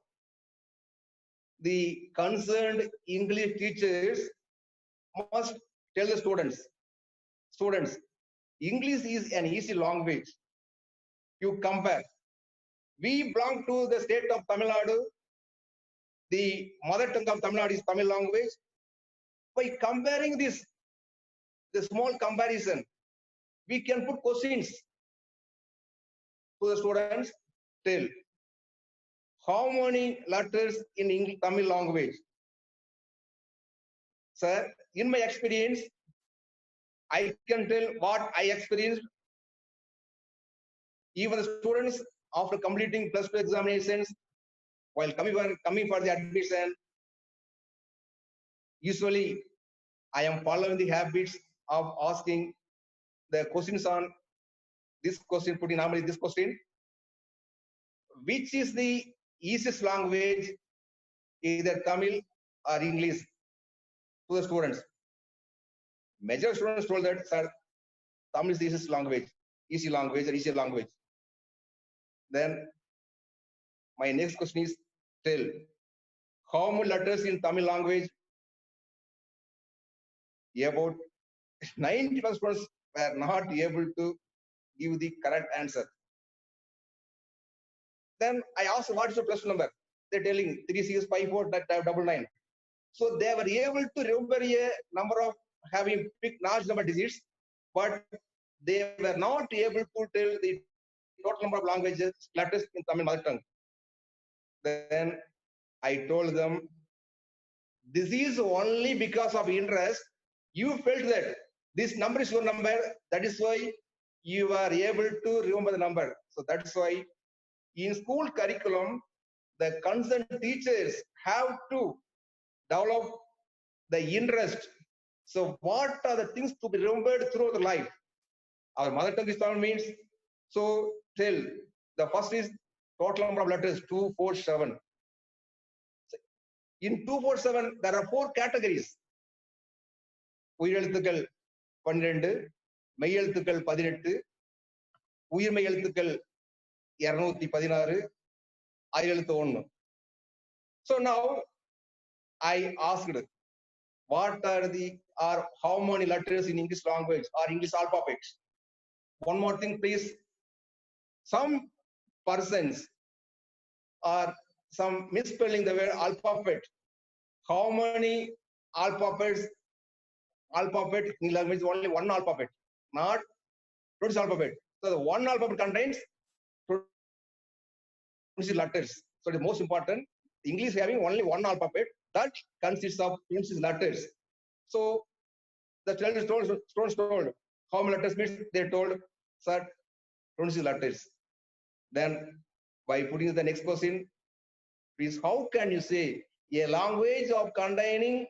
the concerned English teachers must tell the students, English is an easy language. You compare. We belong to the state of Tamilnadu. The mother tongue of Tamil Nadu is Tamil language. By comparing this, the small comparison, we can put questions to the students. Tell how many letters in English Tamil language. Sir, in my experience, I can tell what I experienced. Even the students, after completing +2 examinations, while coming for the admission, usually I am following the habits of asking the questions on this question, putting normally this question. which is the easiest language, either Tamil or English, to the students. Major students told that, sir, Tamil is the easiest language, easy language or easier language. Then my next question is, tell, how many letters in Tamil language? About 90% students were not able to give the correct answer. Then I asked, what is your plus number? They're telling 365499. So they were able to remember a number of having picked large number of digits, but they were not able to tell the total number of languages, letters in Tamil mother tongue. Then I told them, this is only because of interest. You felt that this number is your number. That is why you are able to remember the number. So that's why in school curriculum, the concerned teachers have to develop the interest. So what are the things to be remembered throughout the life? Our mother tongue is Tamil means, so tell, the first is total number of letters, 247. In 247, there are 4 categories. உயிரெழுத்துக்கள் 12, மெய்யெழுத்துக்கள் 18, உயிர்மெய் எழுத்துக்கள் 216, அயலெழுத்து 1. So now I asked, what are how many letters in English language or English alphabet? One more thing, please. Some persons are misspelling the word alphabet. How many alphabet in language? Only one alphabet, not 20 alphabet. So the one alphabet contains 20 letters. So the most important, English having only one alphabet that consists of 20 letters. So the children told how many letters means, they told, sir, 20 letters. Then by putting the next question, please, how can you say a language of containing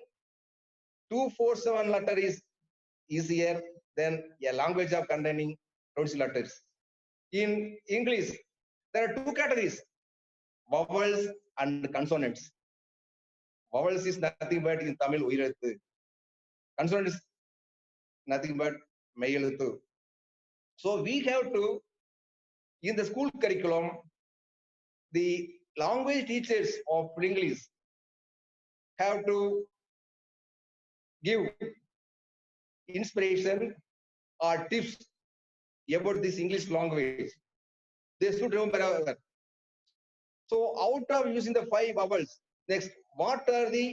247 letters is easier than a language of containing 20 letters? In English, there are 2 categories, vowels and consonants. Vowels is nothing but in Tamil uyirethu. Consonant is nothing but மெய்யெழுத்து. So we have to, in the school curriculum, the language teachers of English have to give inspiration or tips about this English language. They should remember. So out of using the 5 vowels, next, what are the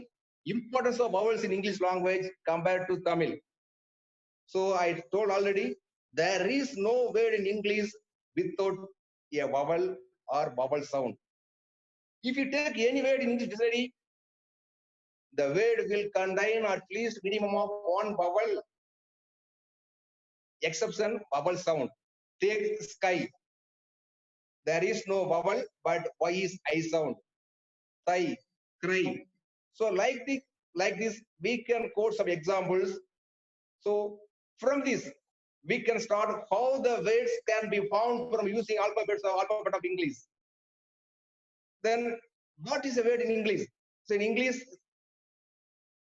importance of vowels in English language compared to Tamil? So I told already, there is no word in English without a vowel or vowel sound. If you take any word in English dictionary, the word will contain at least minimum of 1 vowel, exception vowel sound. Take sky. There is no vowel, but Y is I sound. Thigh, cry. So like this, we can quote some examples. So from this, we can start how the words can be found from using alphabet of English. Then what is a word in English? So in English,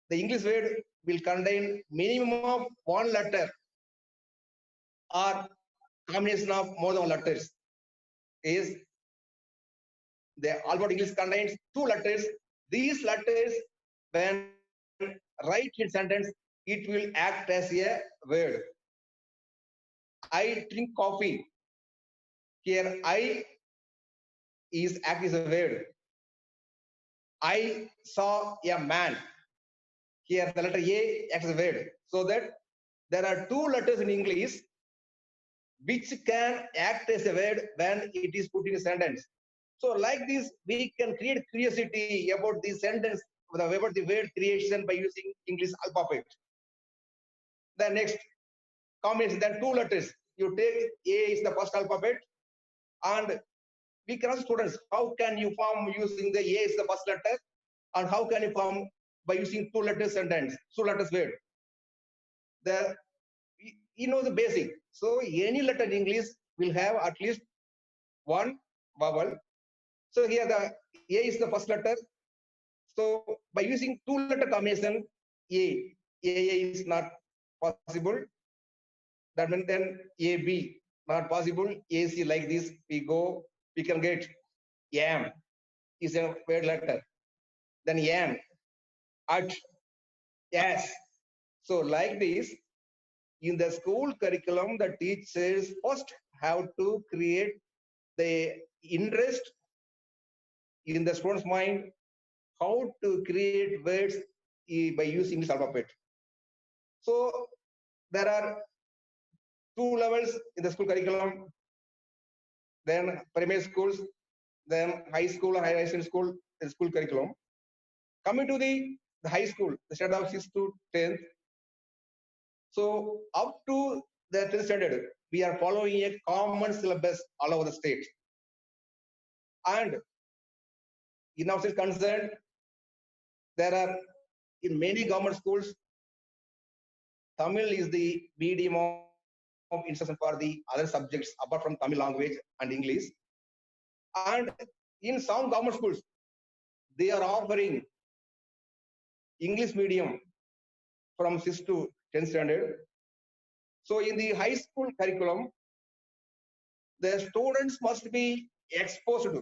the English word will contain minimum of 1 letter or combination of more than 1 letters. Is the alphabet English contains 2 letters. These letters, when write in sentence, it will act as a word. I drink coffee. Here I is act as a word. I saw a man. Here the letter A acts as a word. So that there are 2 letters in English which can act as a word when it is put in a sentence. So like this, we can create curiosity about the sentence, about the word creation by using English alphabet. The next combination, then 2 letters. You take A is the first alphabet, and we can ask students, how can you form using the A is the first letter, and how can you form by using 2 letters sentence, 2 letters word? You know the basic. So any letter in English will have at least 1 vowel So here the A is the first letter. So by using two-letter combination, A is not possible. That means then AB not possible. AC like this, we can get YAM is a weird letter. Then YAM, at, yes. So like this, in the school curriculum, the teachers first have to create the interest in the student's mind, how to create words by using English alphabet. So there are two levels in the school curriculum, then primary schools, then high school, higher school, the school curriculum. Coming to the high school, the standard of 6th to 10th. So up to the 10th standard, we are following a common syllabus all over the state. And in our state concerned, there are in many government schools, Tamil is the medium of instruction for the other subjects apart from Tamil language and English. And in some government schools, they are offering English medium from 6th to 10th standard. So in the high school curriculum, the students must be exposed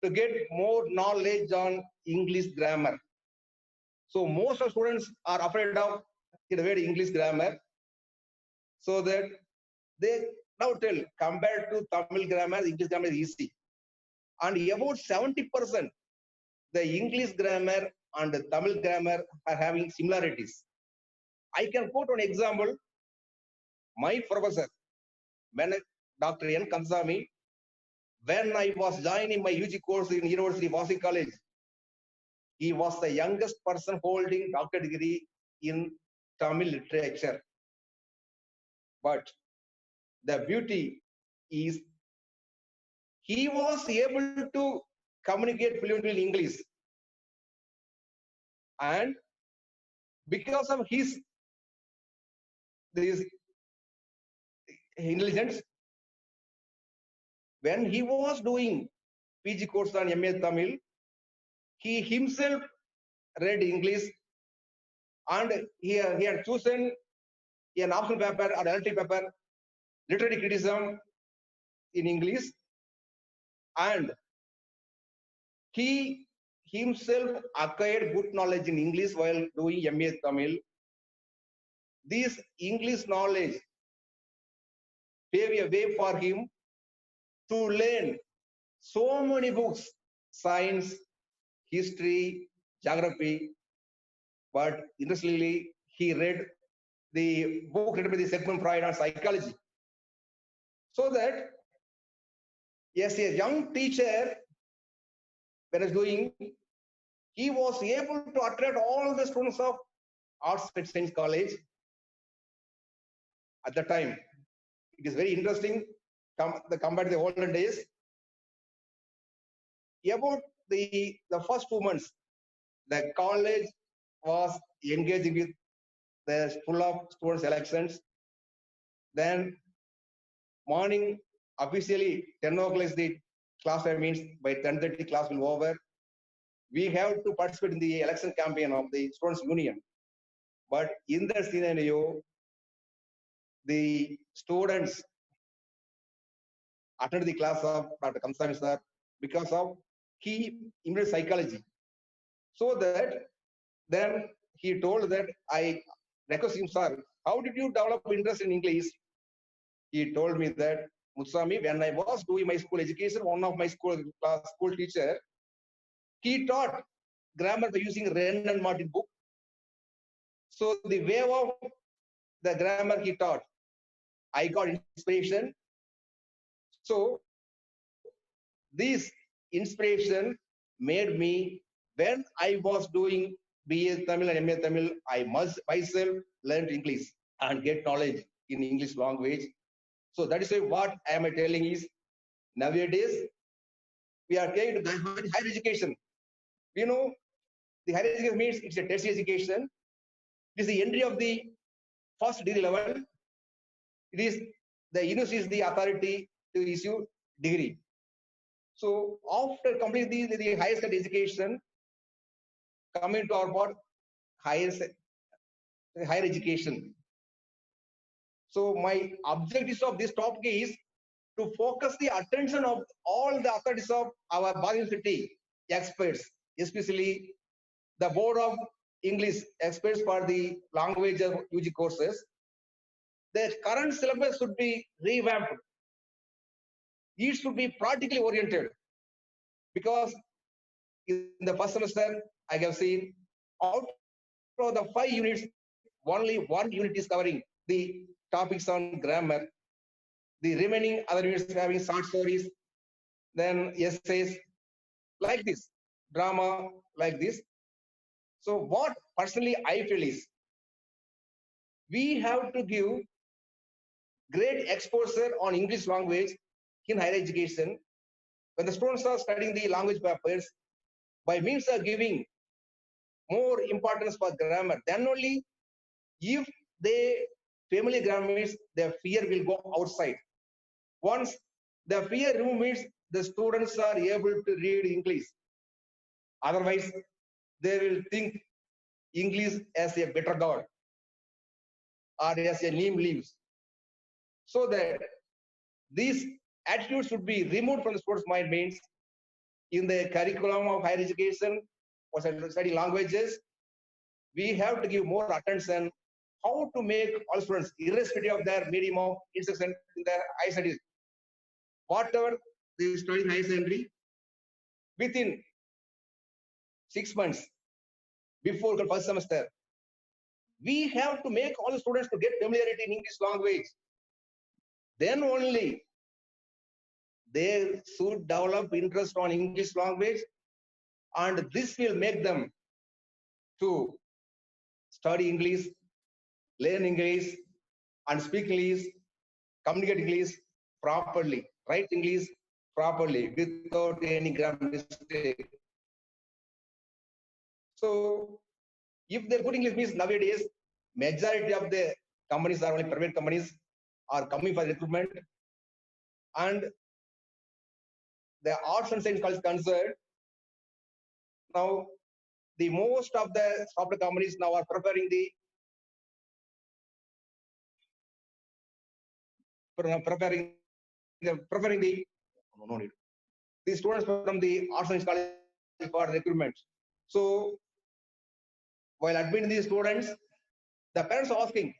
to get more knowledge on English grammar. So most of students are afraid of the word English grammar, so that they now tell compared to Tamil grammar, English grammar is easy. And about 70%, the English grammar and the Tamil grammar are having similarities. I can quote an example. My professor, when Dr. N. Kansami, when I was joining my UG course in University of Vasi College, he was the youngest person holding doctorate degree in Tamil literature. But the beauty is he was able to communicate fluently in English. And because of his intelligence, when he was doing PG course on MA Tamil, he himself read English, and he had chosen an optional paper or elective paper, literary criticism in English, and he himself acquired good knowledge in English while doing MA Tamil. This English knowledge paved a way for him to learn so many books, science, history, geography, but interestingly, he read the book written by the Sigmund Freud on psychology. So that, as a young teacher, when I was doing, he was able to attract all the students of Arts and Science College at the time. It is very interesting compared to the olden days. About the first 2 months, the college was engaging with the full of student selections. Then morning, officially 10 o'clock is the class time, means by 10:30 class will be over. We have to participate in the election campaign of the Students' Union. But in that scenario, the students attended the class of Dr. Kamsami sir because of he immersed psychology. So that then he told that I request him, sir, how did you develop interest in English? He told me that, Muthusamy, when I was doing my school education, one of my school teacher, he taught grammar by using Wren and Martin book. So the way of the grammar he taught, I got inspiration. So this inspiration made me, when I was doing BA Tamil and MA Tamil, I must myself learn English and get knowledge in English language. So that is why what I am telling is, nowadays we are going to the higher education. You know, the higher education means it's a tertiary education. It is the entry of the first degree level. It is the university is the authority to issue degree. So after completing the higher secondary education, coming to our part, higher education. So my objectives of this topic is to focus the attention of all the authorities of our Bharathiar University experts, especially the Board of English experts for the language of UG courses. The current syllabus should be revamped. It should be practically oriented, because in the first semester, I have seen out of the 5 units, only 1 unit is covering the topics on grammar. The remaining other units having short stories, then essays, like this, drama, like this. So what personally I feel is, we have to give great exposure on English language in higher education. When the students are studying the language papers, by means of giving more importance for grammar, then only if they familiar grammar means their fear will go outside. Once the fear removes, the students are able to read English. Otherwise, they will think English as a better God or as a name leaves. So that these attitudes should be removed from the student's mind. Means in the curriculum of higher education or studying languages, we have to give more attention how to make all students, irrespective of their medium of instruction in their higher studies, whatever they study in higher secondary, within 6 months before the first semester, we have to make all the students to get familiarity in English language. Then only they should develop interest on English language, and this will make them to study English, learn English, and speak English, communicate English properly, write English properly without any grammar mistake. So if they're good English means, nowadays majority of the companies are only private companies are coming for recruitment, and the arts and science college concerned, now the most of the software companies now are preparing the the students from the arts and science college for recruitment. So while admitting these students, the parents are asking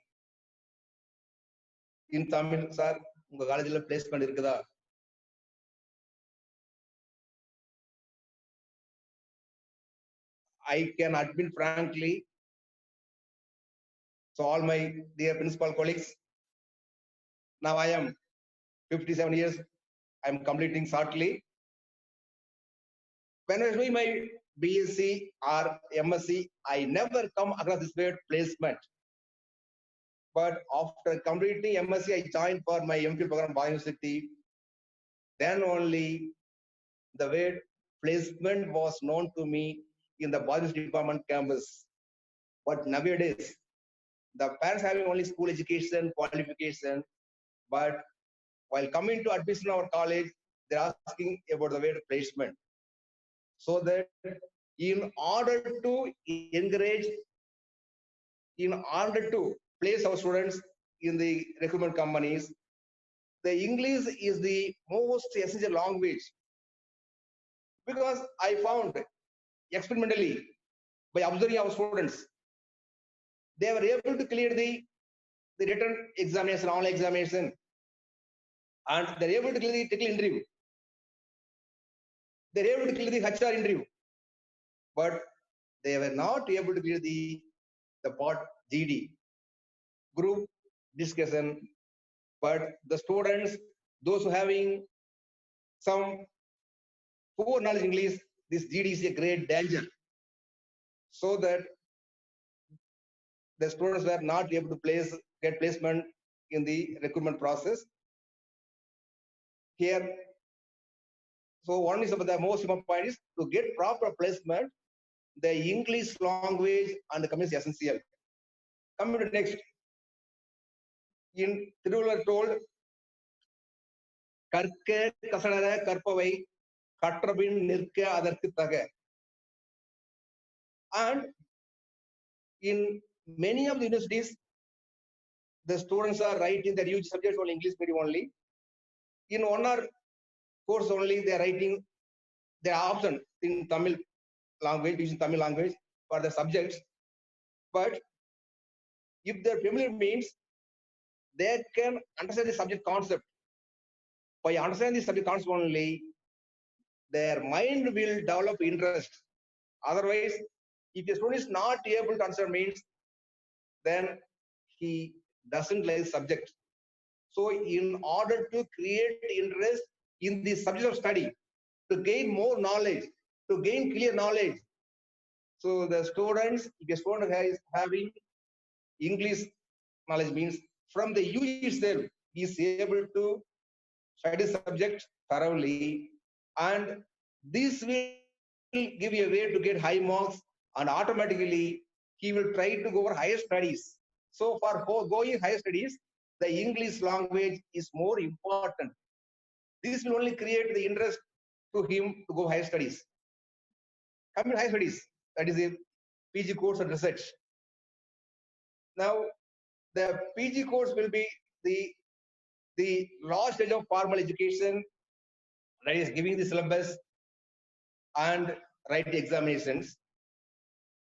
in Tamil, sir, unga college la placement irukkuda? I can admit frankly, so all my dear principal colleagues, now I am 57 years, I am completing shortly. When I was doing my BSc or MSc, I never come across this word placement. But after completing MSc, I joined for my MPhil program at Bharathiar University. Then only the word placement was known to me in the Bharathiar University department campus. But nowadays, the parents having only school education, qualification, but while coming to admission in our college, they're asking about the word placement. So that in order to encourage, in order to place our students in the recruitment companies, the English is the most essential language. Because I found experimentally, by observing our students, they were able to clear the written examination, online examination, and they're able to clear the technical interview. They're able to clear the HR interview, but they were not able to clear the part GD, group discussion. But the students, those who having some poor knowledge English, this GD is a great danger. So that the students were not able to get placement in the recruitment process. Here, so one is about the most important point is to get proper placement, the English language and the community is essential. Coming to next, in Tirupur told, Karke Kasanara Karpavai கற்றபின் நிற்க அதற்கு தக. And in many of the universities, the students are writing their UG subjects only English medium only. In one or course only, they are writing their option in Tamil language, using Tamil language for the subjects. But if their familiar means, they can understand the subject concept. By understanding the subject concept only, their mind will develop interest. Otherwise, if the student is not able to understand means, then he doesn't like the subject. So in order to create interest in the subject of study, to gain more knowledge, to gain clear knowledge, so the students, if a student is having English knowledge means, from the UG itself, he is able to study subject thoroughly, and this will give you a way to get high marks, and automatically he will try to go for higher studies. So for going higher studies, the English language is more important. This will only create the interest to him to go higher studies. Coming to higher studies, that is a PG course and research. Now, the PG course will be the last stage of formal education, that is giving the syllabus and write the examinations.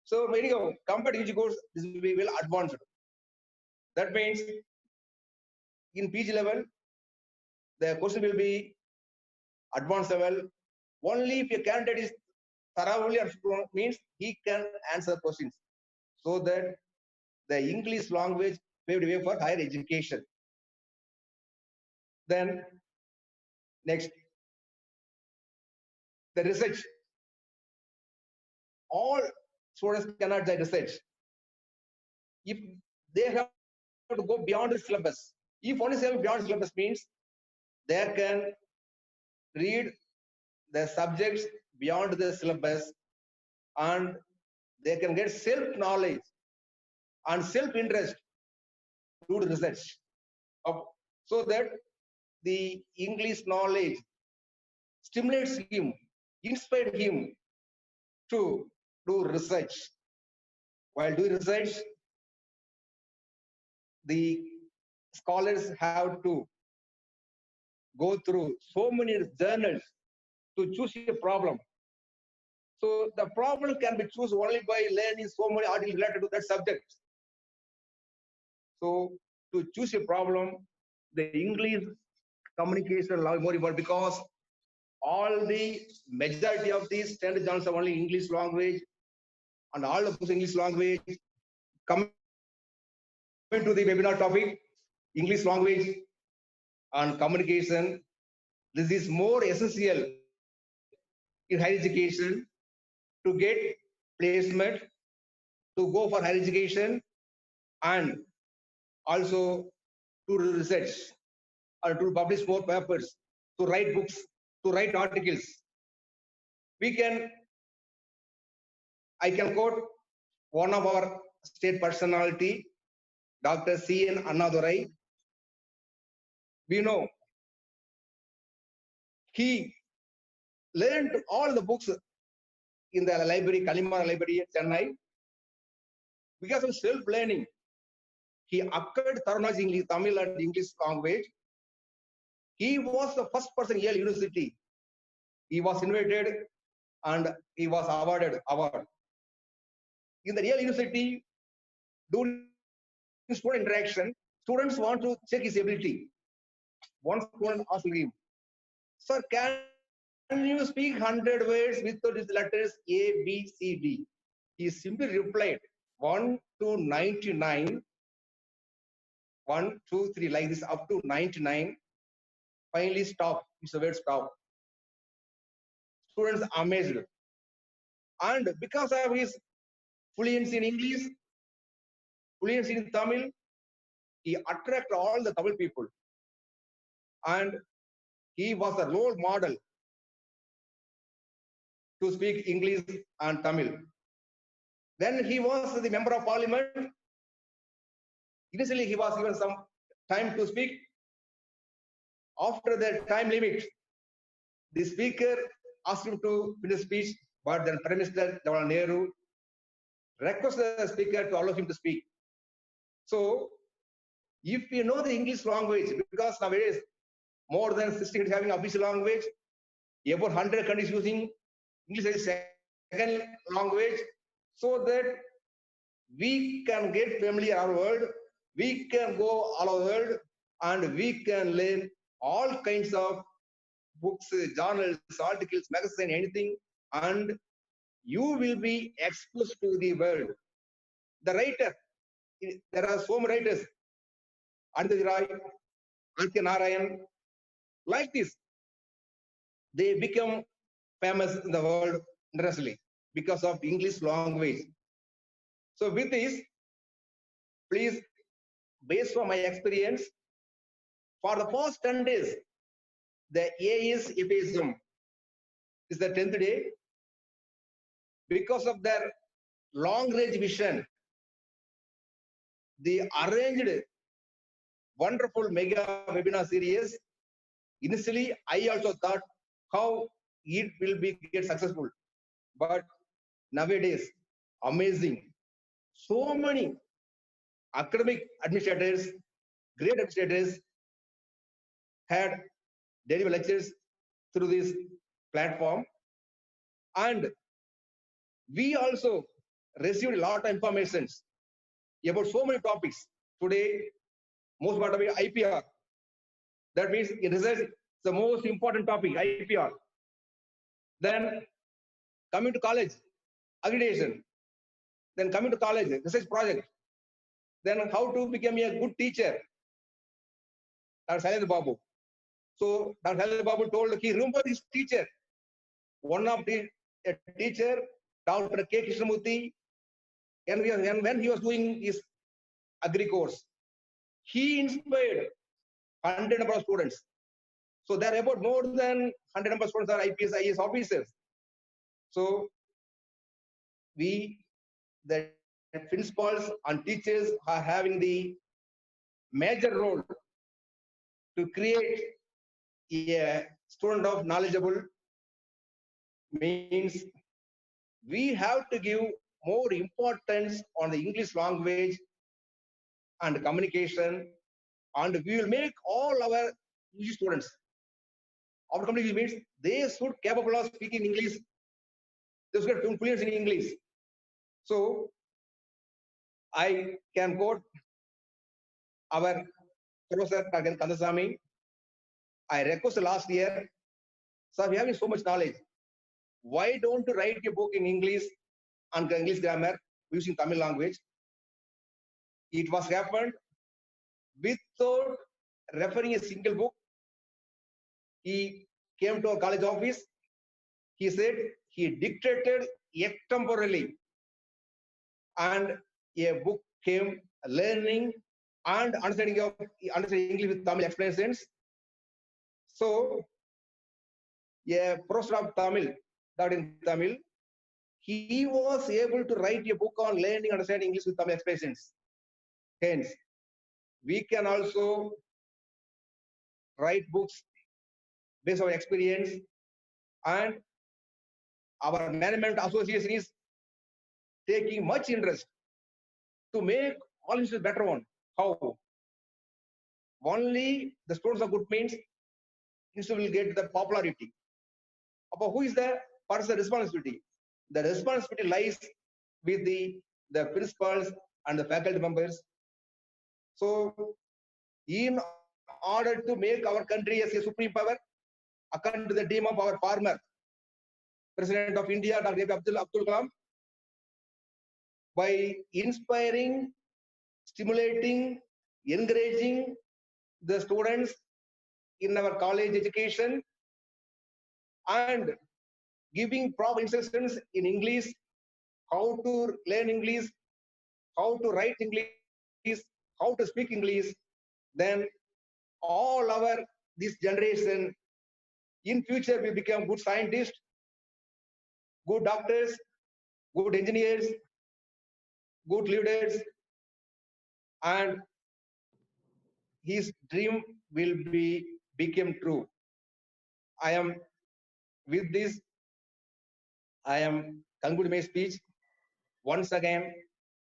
So anyhow, compared to UG course, this will be well advanced. That means in PG level, the question will be advanced level. Only if a candidate is thoroughly understood means he can answer questions. So that the English language paved way for higher education. Then next, the research. All students cannot do research. If they have to go beyond the syllabus, if only say beyond the syllabus means they can read the subjects beyond the syllabus, and they can get self-knowledge and self-interest to do research. So that the English knowledge stimulates him, inspires him to do research. While doing research, the scholars have to go through so many journals to choose a problem. So the problem can be chosen only by learning so many articles related to that subject. So to choose a problem, the English communication is more important, because all the majority of these standard journals are only English language, and all the books English language. Coming to the webinar topic, English language and communication, this is more essential in higher education to get placement, to go for higher education, and also to do research, or to publish more papers, to write books, to write articles. I can quote one of our state personality, Dr. C.N. Annadurai. We know he learned all the books in the library, Kalimara Library at Chennai. Because of self-learning, he acquired thorough knowledge in Tamil and English language. He was the first person in Yale University. He was invited and he was awarded award. In the Yale University, during student interaction, students want to check his ability. One student asked him, "Sir, can you speak 100 words without these letters A, B, C, D?" He simply replied, 1 to 99, 1, 2, 3, like this, up to 99. Finally, stop. It's the word stop. Students amazed. And because of his fluency in English, fluency in Tamil, he attracted all the Tamil people. And he was a role model to speak English and Tamil. Then he was the member of parliament. Initially, he was given some time to speak. After the time limit, the speaker asked him to finish the speech, but then Prime Minister Jawaharlal Nehru requested the speaker to allow him to speak. So, if you know the English language, because nowadays more than 60 countries having official language, about 100 countries using English as second language, so that we can get familiar our world, we can go all over the world, and we can learn all kinds of books, journals, articles, magazines, anything, and you will be exposed to the world. The writer, there are so many writers, Arundhati Roy, Aditya Narayan, like this. They become famous in the world internationally because of English language. So with this, please, based on my experience, for the past 10 days, the ASFASM is the 10th day. Because of their long-range vision, they arranged wonderful mega webinar series. Initially, I also thought how it will get successful, but nowadays, amazing. So many academic administrators, great administrators had delivered lectures through this platform, and we also received a lot of information about so many topics. Today, most part of it IPR. That means in research, the most important topic, IPR. Then coming to college, accreditation. Then coming to college, research project. Then how to become a good teacher. Dr. Sailendra Babu. So Dr. Sailendra Babu told he remember his teacher. One of the teacher, Dr. K. Krishnamurthy, and when he was doing his agri course, he inspired 100 number of students. So there are about more than 100 number of students are IPS, IAS officers. So we, the principals and teachers, are having the major role to create a student of knowledgeable. Means we have to give more importance on the English language and communication, and we will make all our English students. Our communication means they should capable of speaking English, they should have influence in English. So I can quote our Professor Dr. Kandasamy. I requested last year, sir, we having so much knowledge. Why don't you write a book in English and English grammar using Tamil language? It was happened without referring a single book. He came to our college office. He said he dictated extemporarily, and a book came, learning and understanding English with Tamil explanations. So a professor of Tamil, taught in Tamil, he was able to write a book on learning, understanding English with Tamil expressions. Hence, we can also write books based on experience, and our management association is taking much interest to make all institutions better one. How? Only the students of good means institute will get the popularity. But who is the personal responsibility? The responsibility lies with the principals and the faculty members. So, in order to make our country as a supreme power, according to the dream of our former President of India, Dr. Dept Abdul Kalam, by inspiring, stimulating, encouraging the students in our college education and giving proper instructions in English, how to learn English, how to write English, how to speak English, then all this generation in future will become good scientists, good doctors, good engineers, good leaders, and his dream will become true. I am with this I am concluding my speech. Once again,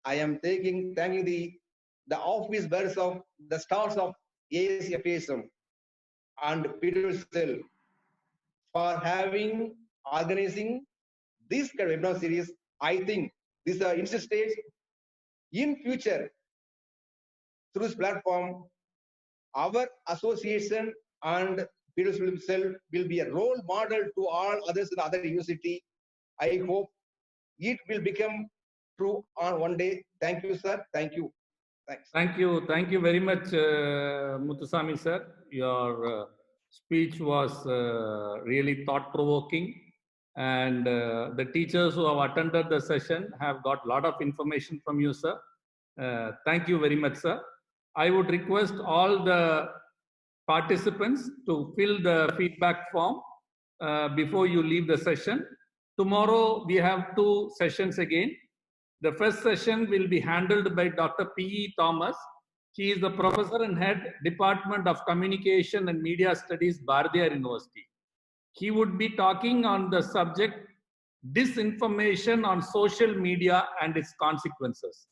I am thanking the office bearers of the stars of ASFASM and Peter Cell for organizing this kind of webinar series. I think this initial stage. In future, through this platform, our association and Peter Cell will be a role model to all others in other university. I hope it will become true on one day. Thank you, sir. Thank you. Thanks. Thank you. Thank you very much, Muthusamy sir. Your speech was really thought-provoking, and the teachers who have attended the session have got a lot of information from you, sir. Thank you very much, sir. I would request all the participants to fill the feedback form before you leave the session. Tomorrow, we have 2 sessions again. The first session will be handled by Dr. P.E. Thomas. He is the Professor and Head, Department of Communication and Media Studies, Bharathiar University. He would be talking on the subject, disinformation on social media and its consequences.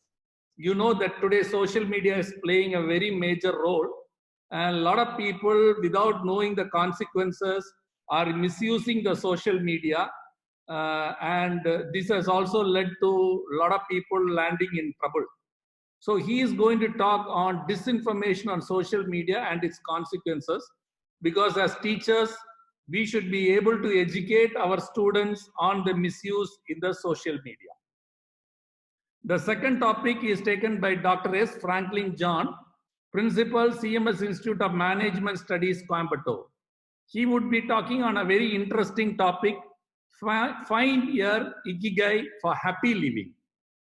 You know that today social media is playing a very major role, and a lot of people, without knowing the consequences, are misusing the social media. And this has also led to a lot of people landing in trouble. So he is going to talk on disinformation on social media and its consequences, because as teachers, we should be able to educate our students on the misuse in the social media. The second topic is taken by Dr. S. Franklin John, Principal, CMS Institute of Management Studies, Coimbatore. He would be talking on a very interesting topic, find your ikigai for happy living.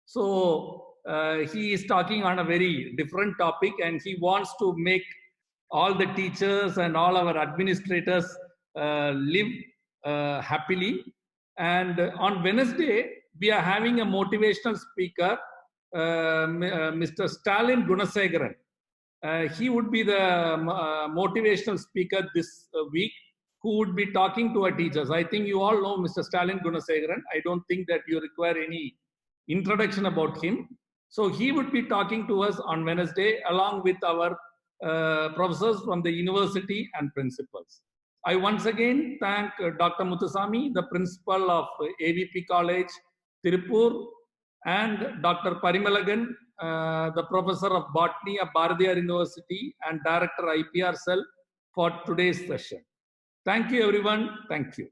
So he is talking on a very different topic, and he wants to make all the teachers and all our administrators live happily. And on Wednesday, we are having a motivational speaker, Mr. Stalin Gunasegaran. He would be the motivational speaker this week, who would be talking to our teachers. I think you all know Mr. Stalin Gunasegaran. I don't think that you require any introduction about him. So he would be talking to us on Wednesday, along with our professors from the university and principals. I once again thank Dr. Muthusamy, the principal of A.V.P. College, Tirupur, and Dr. Parimelazhagan, the professor of Botany of Bharathiar University and Director IPR Cell, for today's session. Thank you, everyone. Thank you.